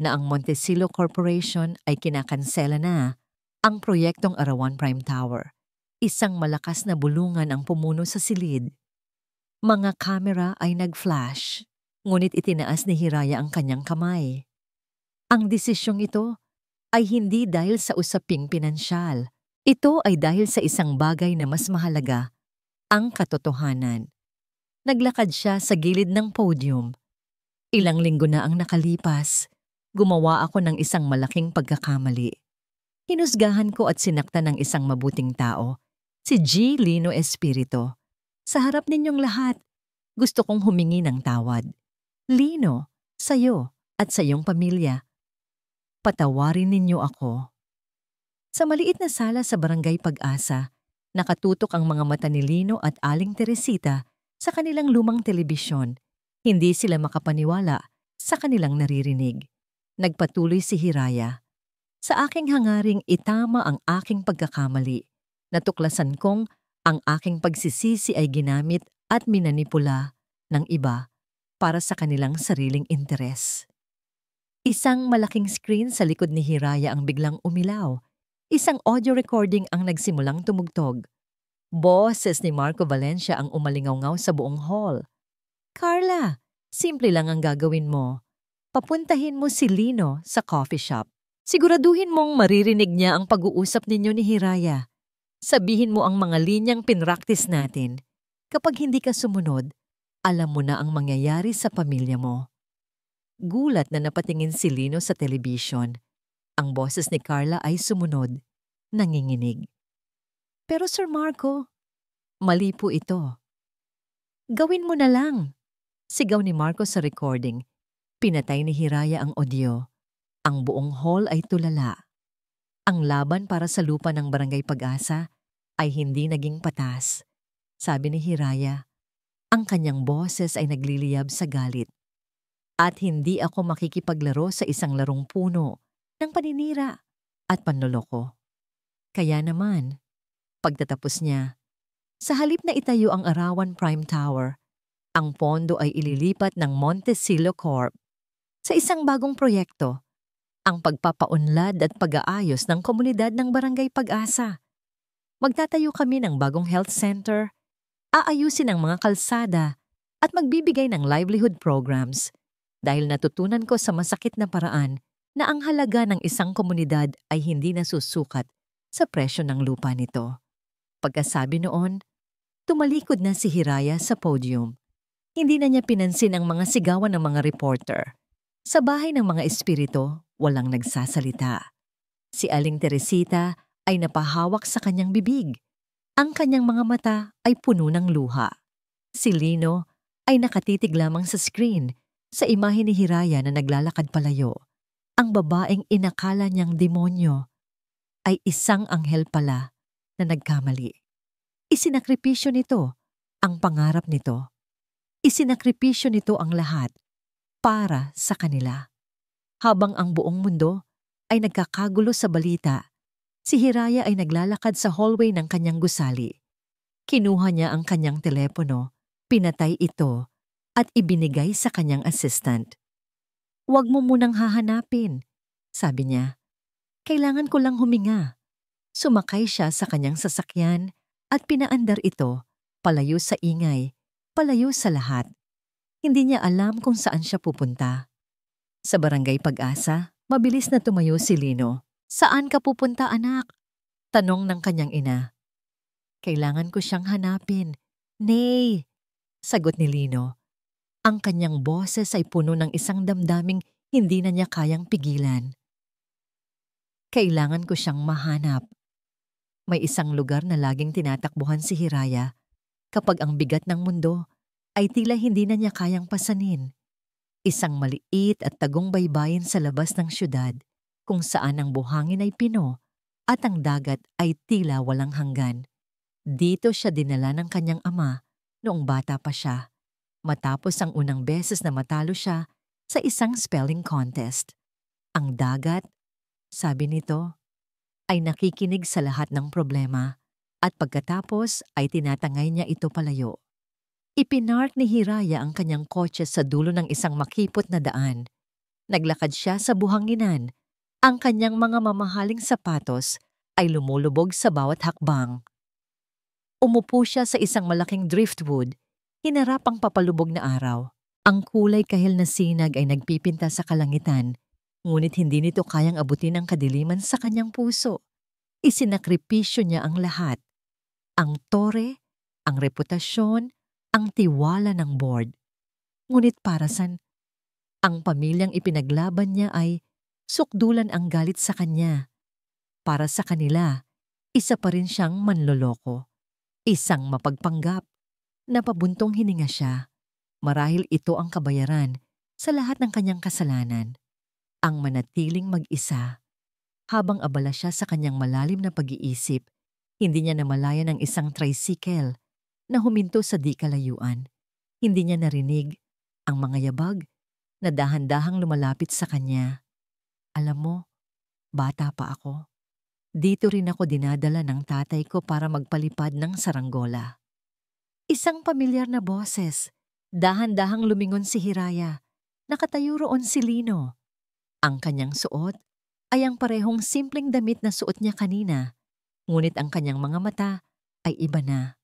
na ang Montecillo Corporation ay kinakansela na ang proyektong Arawan Prime Tower. Isang malakas na bulungan ang pumuno sa silid. Mga kamera ay nag-flash, ngunit itinaas ni Hiraya ang kanyang kamay. Ang desisyong ito ay hindi dahil sa usaping pinansyal. Ito ay dahil sa isang bagay na mas mahalaga, ang katotohanan. Naglakad siya sa gilid ng podium. Ilang linggo na ang nakalipas. Gumawa ako ng isang malaking pagkakamali. Hinusgahan ko at sinaktan ng isang mabuting tao, si G. Lino Espirito. Sa harap ninyong lahat, gusto kong humingi ng tawad. Lino, sa'yo at sa iyong pamilya. Patawarin ninyo ako. Sa maliit na sala sa Barangay Pag-asa, nakatutok ang mga mata ni Lino at Aling Teresita sa kanilang lumang telebisyon. Hindi sila makapaniwala sa kanilang naririnig. Nagpatuloy si Hiraya. Sa aking hangaring itama ang aking pagkakamali, natuklasan kong ang aking pagsisisi ay ginamit at minanipula ng iba para sa kanilang sariling interes. Isang malaking screen sa likod ni Hiraya ang biglang umilaw. Isang audio recording ang nagsimulang tumugtog. Boses ni Marco Valencia ang umalingaw-ngaw sa buong hall. Carla, simple lang ang gagawin mo. Papuntahin mo si Lino sa coffee shop. Siguraduhin mong maririnig niya ang pag-uusap ninyo ni Hiraya. Sabihin mo ang mga linyang pinraktis natin. Kapag hindi ka sumunod, alam mo na ang mangyayari sa pamilya mo. Gulat na napatingin si Lino sa telebisyon. Ang boses ni Carla ay sumunod, nanginginig. Pero Sir Marco, mali po ito. Gawin mo na lang, sigaw ni Marco sa recording. Pinatay ni Hiraya ang audio. Ang buong hall ay tulala. Ang laban para sa lupa ng Barangay Pag-asa ay hindi naging patas. Sabi ni Hiraya, ang kanyang boses ay nagliliyab sa galit. At hindi ako makikipaglaro sa isang larong puno ng paninira at panloloko. Kaya naman, pagtatapos niya, sa halip na itayo ang Arawan Prime Tower, ang pondo ay ililipat ng Montecillo Corp. Sa isang bagong proyekto, ang pagpapaunlad at pag-aayos ng komunidad ng Barangay Pag-asa. Magtatayo kami ng bagong health center, aayusin ang mga kalsada at magbibigay ng livelihood programs dahil natutunan ko sa masakit na paraan na ang halaga ng isang komunidad ay hindi nasusukat sa presyo ng lupa nito. Pagkasabi noon, tumalikod na si Hiraya sa podium. Hindi na niya pinansin ang mga sigawan ng mga reporter. Sa bahay ng mga espiritu, walang nagsasalita. Si Aling Teresita ay napahawak sa kanyang bibig. Ang kanyang mga mata ay puno ng luha. Si Lino ay nakatitig lamang sa screen sa imahe ni Hiraya na naglalakad palayo. Ang babaeng inakala niyang demonyo ay isang anghel pala na nagkamali. Isinakripisyo nito ang pangarap nito. Isinakripisyo nito ang lahat para sa kanila. Habang ang buong mundo ay nagkakagulo sa balita, si Hiraya ay naglalakad sa hallway ng kanyang gusali. Kinuha niya ang kanyang telepono, pinatay ito, at ibinigay sa kanyang assistant. "Huwag mo munang hahanapin," sabi niya. "Kailangan ko lang huminga." Sumakay siya sa kanyang sasakyan at pinaandar ito, palayo sa ingay, palayo sa lahat. Hindi niya alam kung saan siya pupunta. Sa Barangay Pag-asa, mabilis na tumayo si Lino. "Saan ka pupunta, anak?" tanong ng kanyang ina. "Kailangan ko siyang hanapin." "Nay," sagot ni Lino. Ang kanyang boses ay puno ng isang damdaming hindi na niya kayang pigilan. "Kailangan ko siyang mahanap." May isang lugar na laging tinatakbuhan si Hiraya kapag ang bigat ng mundo ay tila hindi na niya kayang pasanin. Isang maliit at tagong baybayin sa labas ng syudad kung saan ang buhangin ay pino at ang dagat ay tila walang hanggan. Dito siya dinala ng kanyang ama noong bata pa siya, matapos ang unang beses na matalo siya sa isang spelling contest. Ang dagat, sabi nito, ay nakikinig sa lahat ng problema at pagkatapos ay tinatangay niya ito palayo. Ipinark ni Hiraya ang kanyang kotse sa dulo ng isang makipot na daan. Naglakad siya sa buhanginan. Ang kanyang mga mamahaling sapatos ay lumulubog sa bawat hakbang. Umupo siya sa isang malaking driftwood, hinarap ang papalubog na araw. Ang kulay kahil na sinag ay nagpipinta sa kalangitan, ngunit hindi nito kayang abutin ang kadiliman sa kanyang puso. Isinakripisyo niya ang lahat. Ang tore, ang reputasyon, ang tiwala ng board. Ngunit para saan? Ang pamilyang ipinaglaban niya ay sukdulan ang galit sa kanya. Para sa kanila, isa pa rin siyang manloloko. Isang mapagpanggap. Napabuntong hininga siya. Marahil ito ang kabayaran sa lahat ng kanyang kasalanan. Ang manatiling mag-isa. Habang abala siya sa kanyang malalim na pag-iisip, hindi niya namalayan ang isang tricycle na huminto sa di kalayuan. Hindi niya narinig ang mga yabag na dahan-dahang lumalapit sa kanya. Alam mo, bata pa ako. Dito rin ako dinadala ng tatay ko para magpalipad ng saranggola. Isang pamilyar na boses. Dahan-dahang lumingon si Hiraya. Nakatayo roon si Lino. Ang kanyang suot ay ang parehong simpleng damit na suot niya kanina. Ngunit ang kanyang mga mata ay iba na.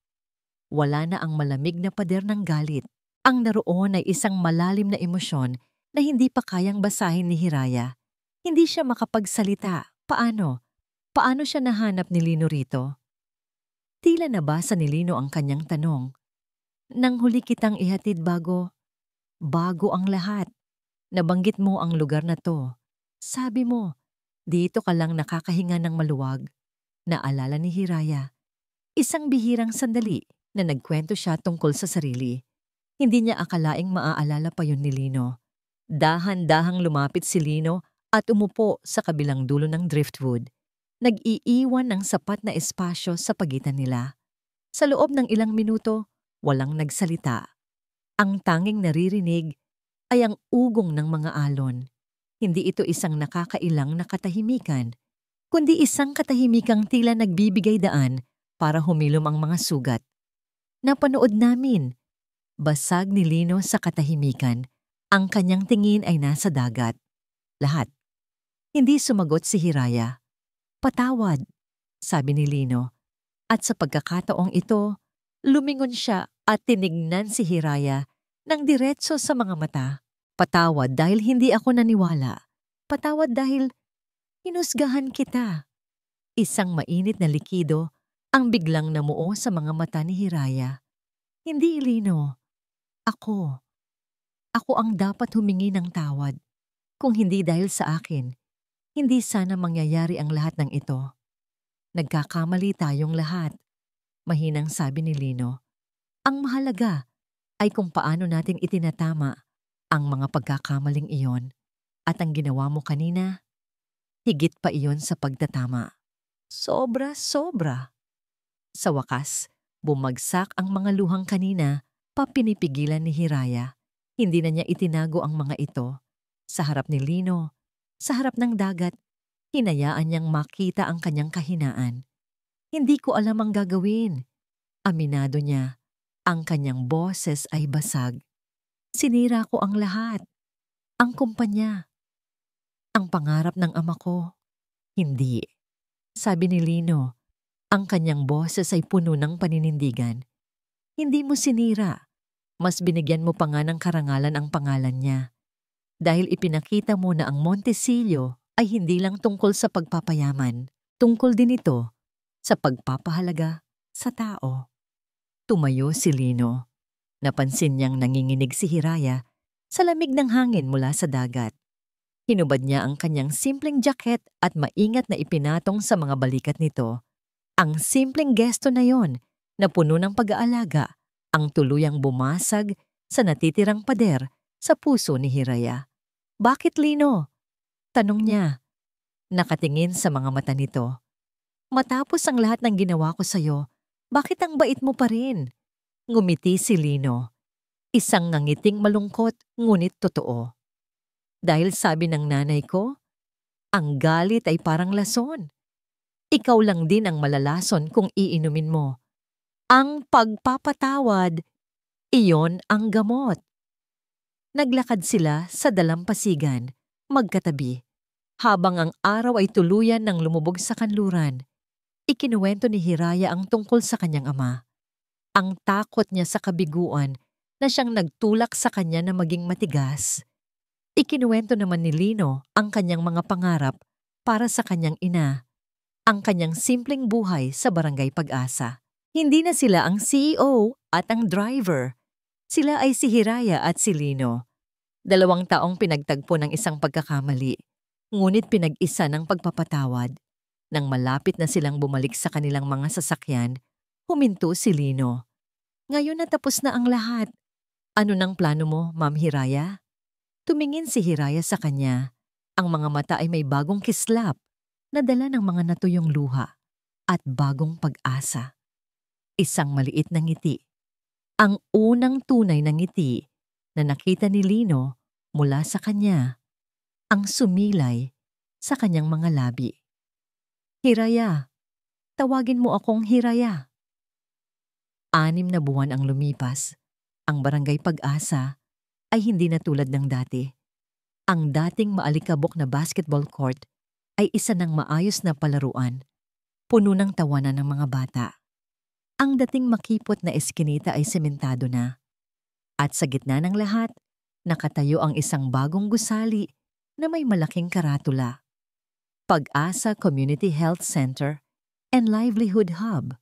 Wala na ang malamig na pader ng galit. Ang naroon ay isang malalim na emosyon na hindi pa kayang basahin ni Hiraya. Hindi siya makapagsalita. Paano? Paano siya nahanap ni Lino rito? Tila nabasa ni Lino ang kanyang tanong. Nang huli kitang ihatid bago ang lahat. Nabanggit mo ang lugar na to. Sabi mo, dito ka lang nakakahinga ng maluwag. Naalala ni Hiraya. Isang bihirang sandali na nagkwento siya tungkol sa sarili. Hindi niya akalaing maaalala pa yun ni Lino. Dahan-dahang lumapit si Lino at umupo sa kabilang dulo ng driftwood. Nag-iiwan ng sapat na espasyo sa pagitan nila. Sa loob ng ilang minuto, walang nagsalita. Ang tanging naririnig ay ang ugong ng mga alon. Hindi ito isang nakakailang na katahimikan, kundi isang katahimikang tila nagbibigay daan para humilom ang mga sugat. Napanood namin. Basag ni Lino sa katahimikan. Ang kanyang tingin ay nasa dagat. Lahat. Hindi sumagot si Hiraya. Patawad, sabi ni Lino. At sa pagkakataong ito, lumingon siya at tinignan si Hiraya ng diretso sa mga mata. Patawad dahil hindi ako naniwala. Patawad dahil hinusgahan kita. Isang mainit na likido ang biglang namuo sa mga mata ni Hiraya. Hindi, Lino. Ako. Ako ang dapat humingi ng tawad. Kung hindi dahil sa akin, hindi sana mangyayari ang lahat ng ito. Nagkakamali tayong lahat. Mahinang sabi ni Lino. Ang mahalaga ay kung paano nating itinatama ang mga pagkakamaling iyon. At ang ginawa mo kanina, higit pa iyon sa pagtatama. Sobra-sobra. Sa wakas, bumagsak ang mga luhang kanina, papinipigilan ni Hiraya. Hindi na niya itinago ang mga ito. Sa harap ni Lino, sa harap ng dagat, hinayaan niyang makita ang kanyang kahinaan. Hindi ko alam ang gagawin. Aminado niya, ang kanyang boses ay basag. Sinira ko ang lahat. Ang kumpanya. Ang pangarap ng ama ko. Hindi. Sabi ni Lino, ang kanyang boses ay puno ng paninindigan. Hindi mo sinira. Mas binigyan mo pa nga ng karangalan ang pangalan niya. Dahil ipinakita mo na ang Montesillo ay hindi lang tungkol sa pagpapayaman. Tungkol din ito sa pagpapahalaga sa tao. Tumayo si Lino. Napansin niyang nanginginig si Hiraya sa lamig ng hangin mula sa dagat. Hinubad niya ang kanyang simpleng jacket at maingat na ipinatong sa mga balikat nito. Ang simpleng gesto na yon na puno ng pag-aalaga ang tuluyang bumasag sa natitirang pader sa puso ni Hiraya. Bakit, Lino? Tanong niya. Nakatingin sa mga mata nito. Matapos ang lahat ng ginawa ko sa'yo, bakit ang bait mo pa rin? Ngumiti si Lino. Isang nangiting malungkot ngunit totoo. Dahil sabi ng nanay ko, ang galit ay parang lason. Ikaw lang din ang malalason kung iinumin mo. Ang pagpapatawad, iyon ang gamot. Naglakad sila sa dalampasigan, magkatabi. Habang ang araw ay tuluyan ng lumubog sa kanluran, ikinuwento ni Hiraya ang tungkol sa kanyang ama. Ang takot niya sa kabiguan na siyang nagtulak sa kanya na maging matigas. Ikinuwento naman ni Lino ang kanyang mga pangarap para sa kanyang ina, ang kanyang simpleng buhay sa Barangay Pag-asa. Hindi na sila ang CEO at ang driver. Sila ay si Hiraya at si Lino. 2 taong pinagtagpo ng isang pagkakamali, ngunit pinag-isa ng pagpapatawad. Nang malapit na silang bumalik sa kanilang mga sasakyan, huminto si Lino. Ngayon na tapos na ang lahat. Ano nang plano mo, Ma'am Hiraya? Tumingin si Hiraya sa kanya. Ang mga mata ay may bagong kislap, nadala ng mga natuyong luha at bagong pag-asa. Isang maliit na ngiti. Ang unang tunay na ngiti na nakita ni Lino mula sa kanya, ang sumilay sa kanyang mga labi. Hiraya, tawagin mo akong Hiraya. 6 na buwan ang lumipas. Ang Barangay Pag-asa ay hindi na tulad ng dati. Ang dating maalikabok na basketball court ay isa ng maayos na palaruan, puno ng tawanan ng mga bata. Ang dating makipot na eskinita ay sementado na. At sa gitna ng lahat, nakatayo ang isang bagong gusali na may malaking karatula. Pag-asa Community Health Center and Livelihood Hub.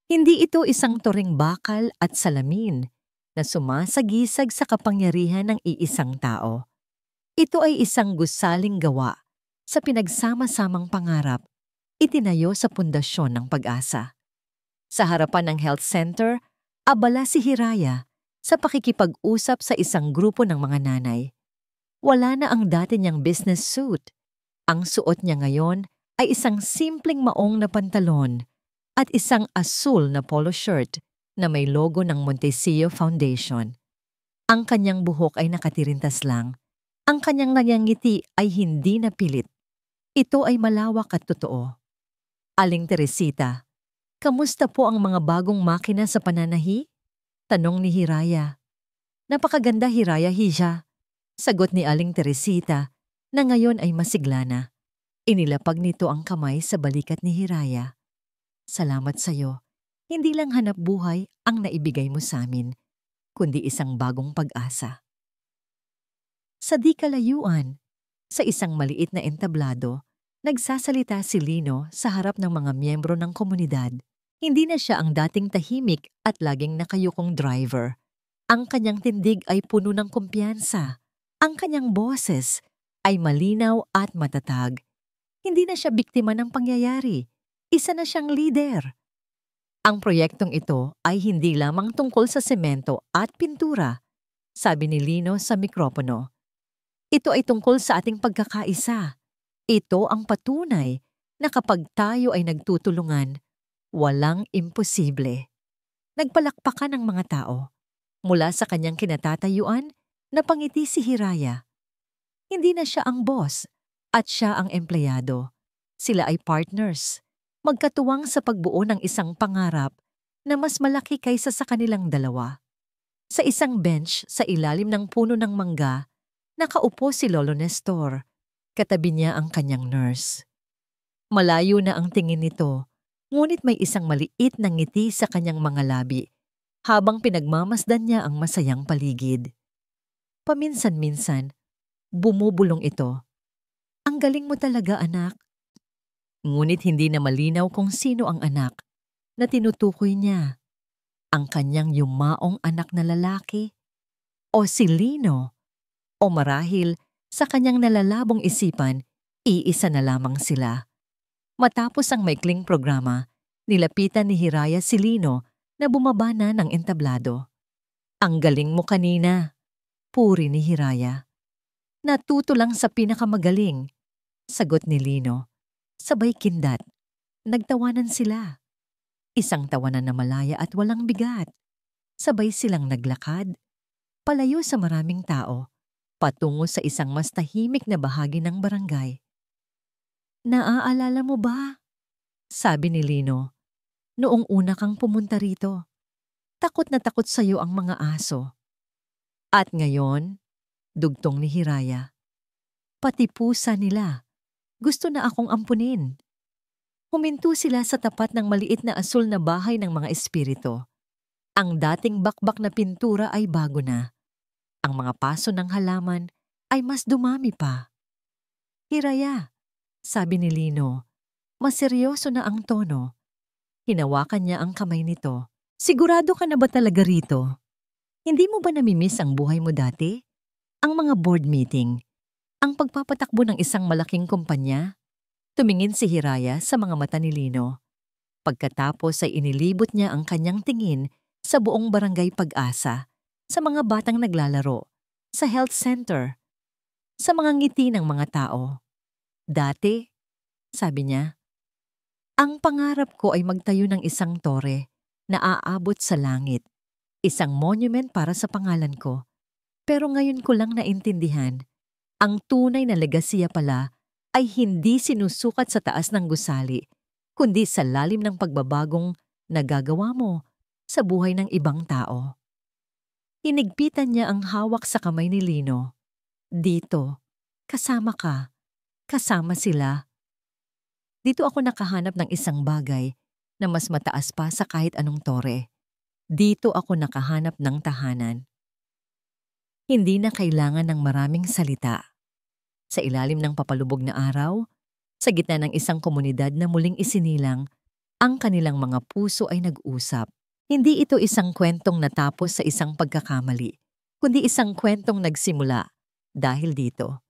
Hindi ito isang turing bakal at salamin na sumasagisag sa kapangyarihan ng iisang tao. Ito ay isang gusaling gawa sa pinagsama-samang pangarap, itinayo sa pundasyon ng pag-asa. Sa harapan ng health center, abala si Hiraya sa pakikipag-usap sa isang grupo ng mga nanay. Wala na ang dati niyang business suit. Ang suot niya ngayon ay isang simpleng maong na pantalon at isang asul na polo shirt na may logo ng Montecillo Foundation. Ang kanyang buhok ay nakatirintas lang. Ang kanyang ngiti ay hindi napilit. Ito ay malawak at totoo. Aling Teresita, kamusta po ang mga bagong makina sa pananahi? Tanong ni Hiraya. Napakaganda, Hiraya Hija. Sagot ni Aling Teresita na ngayon ay masigla na. Inilapag nito ang kamay sa balikat ni Hiraya. Salamat sa'yo. Hindi lang hanap buhay ang naibigay mo sa amin, kundi isang bagong pag-asa. Sa di kalayuan, sa isang maliit na entablado, nagsasalita si Lino sa harap ng mga miyembro ng komunidad. Hindi na siya ang dating tahimik at laging nakayukong driver. Ang kanyang tindig ay puno ng kumpiyansa. Ang kanyang boses ay malinaw at matatag. Hindi na siya biktima ng pangyayari. Isa na siyang lider. Ang proyektong ito ay hindi lamang tungkol sa semento at pintura, sabi ni Lino sa mikropono. Ito ay tungkol sa ating pagkakaisa. Ito ang patunay na kapag tayo ay nagtutulungan, walang imposible. Nagpalakpakan ang mga tao. Mula sa kanyang kinatatayuan, napangiti si Hiraya. Hindi na siya ang boss at siya ang empleyado. Sila ay partners. Magkatuwang sa pagbuo ng isang pangarap na mas malaki kaysa sa kanilang dalawa. Sa isang bench sa ilalim ng puno ng mangga, nakaupo si Lolo Nestor. Katabi niya ang kanyang nurse. Malayo na ang tingin nito, ngunit may isang maliit na ngiti sa kanyang mga labi habang pinagmamasdan niya ang masayang paligid. Paminsan-minsan, bumubulong ito. Ang galing mo talaga, anak. Ngunit hindi na malinaw kung sino ang anak na tinutukoy niya. Ang kanyang yumaong anak na lalaki o si Lino o marahil sa kanyang nalalabong isipan, iisa na lamang sila. Matapos ang maikling programa, nilapitan ni Hiraya si Lino na bumaba na ng entablado. Ang galing mo kanina, puri ni Hiraya. Natuto lang sa pinakamagaling, sagot ni Lino. Sabay kindat. Nagtawanan sila. Isang tawanan na malaya at walang bigat. Sabay silang naglakad, palayo sa maraming tao, patungo sa isang mas tahimik na bahagi ng barangay. Naaalala mo ba? Sabi ni Lino. Noong una kang pumunta rito, takot na takot sa'yo ang mga aso. At ngayon, dugtong ni Hiraya, pati pusa nila. Gusto na akong ampunin. Huminto sila sa tapat ng maliit na asul na bahay ng mga espiritu. Ang dating bakbak na pintura ay bago na. Ang mga paso ng halaman ay mas dumami pa. Hiraya, sabi ni Lino, mas seryoso na ang tono. Hinawakan niya ang kamay nito. Sigurado ka na ba talaga rito? Hindi mo ba namimiss ang buhay mo dati? Ang mga board meeting, ang pagpapatakbo ng isang malaking kumpanya, tumingin si Hiraya sa mga mata ni Lino. Pagkatapos ay inilibot niya ang kanyang tingin sa buong barangay Pag-asa, sa mga batang naglalaro, sa health center, sa mga ngiti ng mga tao. Dati, sabi niya, ang pangarap ko ay magtayo ng isang tore na aabot sa langit, isang monument para sa pangalan ko. Pero ngayon ko lang naintindihan, ang tunay na legasiya pala ay hindi sinusukat sa taas ng gusali, kundi sa lalim ng pagbabagong nagagawa mo sa buhay ng ibang tao. Hinigpitan niya ang hawak sa kamay ni Lino. Dito, kasama ka, kasama sila. Dito ako nakahanap ng isang bagay na mas mataas pa sa kahit anong tore. Dito ako nakahanap ng tahanan. Hindi na kailangan ng maraming salita. Sa ilalim ng papalubog na araw, sa gitna ng isang komunidad na muling isinilang, ang kanilang mga puso ay nag-usap. Hindi ito isang kwentong natapos sa isang pagkakamali, kundi isang kwentong nagsimula dahil dito.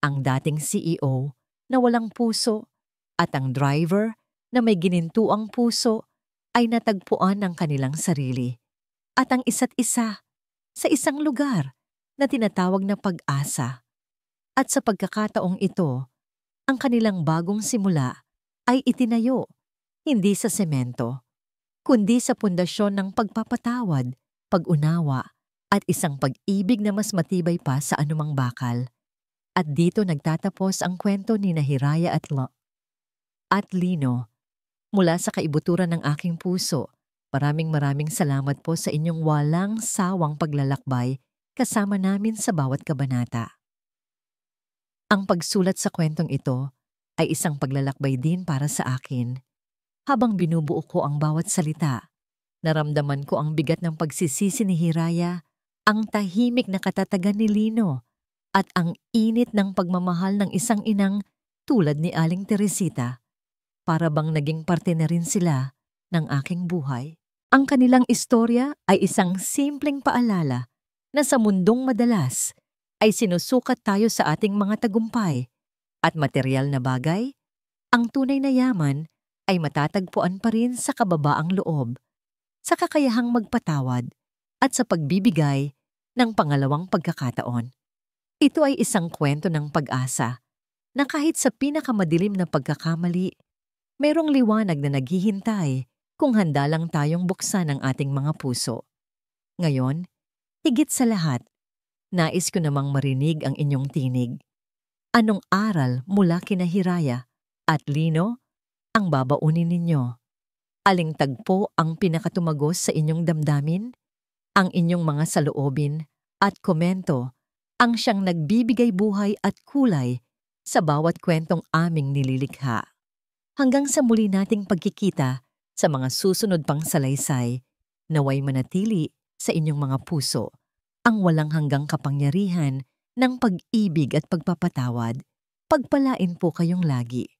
Ang dating CEO na walang puso at ang driver na may ginintuang puso ay natagpuan ng kanilang sarili at ang isa't isa sa isang lugar na tinatawag na Pag-asa. At sa pagkakataong ito, ang kanilang bagong simula ay itinayo, hindi sa semento, kundi sa pundasyon ng pagpapatawad, pag-unawa, at isang pag-ibig na mas matibay pa sa anumang bakal. At dito nagtatapos ang kwento ni Hiraya at Lino. Mula sa kaibuturan ng aking puso, maraming salamat po sa inyong walang sawang paglalakbay kasama namin sa bawat kabanata. Ang pagsulat sa kwentong ito ay isang paglalakbay din para sa akin. Habang binubuo ko ang bawat salita, naramdaman ko ang bigat ng pagsisisi ni Hiraya, ang tahimik na katatagan ni Lino, at ang init ng pagmamahal ng isang inang tulad ni Aling Teresita. Para bang naging parte na rin sila ng aking buhay. Ang kanilang istorya ay isang simpleng paalala na sa mundong madalas ay sinusukat tayo sa ating mga tagumpay at material na bagay, ang tunay na yaman ay matatagpuan pa rin sa kababaang loob, sa kakayahang magpatawad at sa pagbibigay ng pangalawang pagkakataon. Ito ay isang kwento ng pag-asa na kahit sa pinakamadilim na pagkakamali, mayroong liwanag na naghihintay kung handa lang tayong buksan ang ating mga puso. Ngayon, higit sa lahat, nais ko namang marinig ang inyong tinig. Anong aral mula kina Hiraya at Lino ang babaunin ninyo? Aling tagpo ang pinakatumagos sa inyong damdamin? Ang inyong mga saloobin at komento ang siyang nagbibigay buhay at kulay sa bawat kwentong aming nililikha. Hanggang sa muli nating pagkikita sa mga susunod pang salaysay, naway manatili sa inyong mga puso ang walang hanggang kapangyarihan ng pag-ibig at pagpapatawad. Pagpalain po kayong lagi.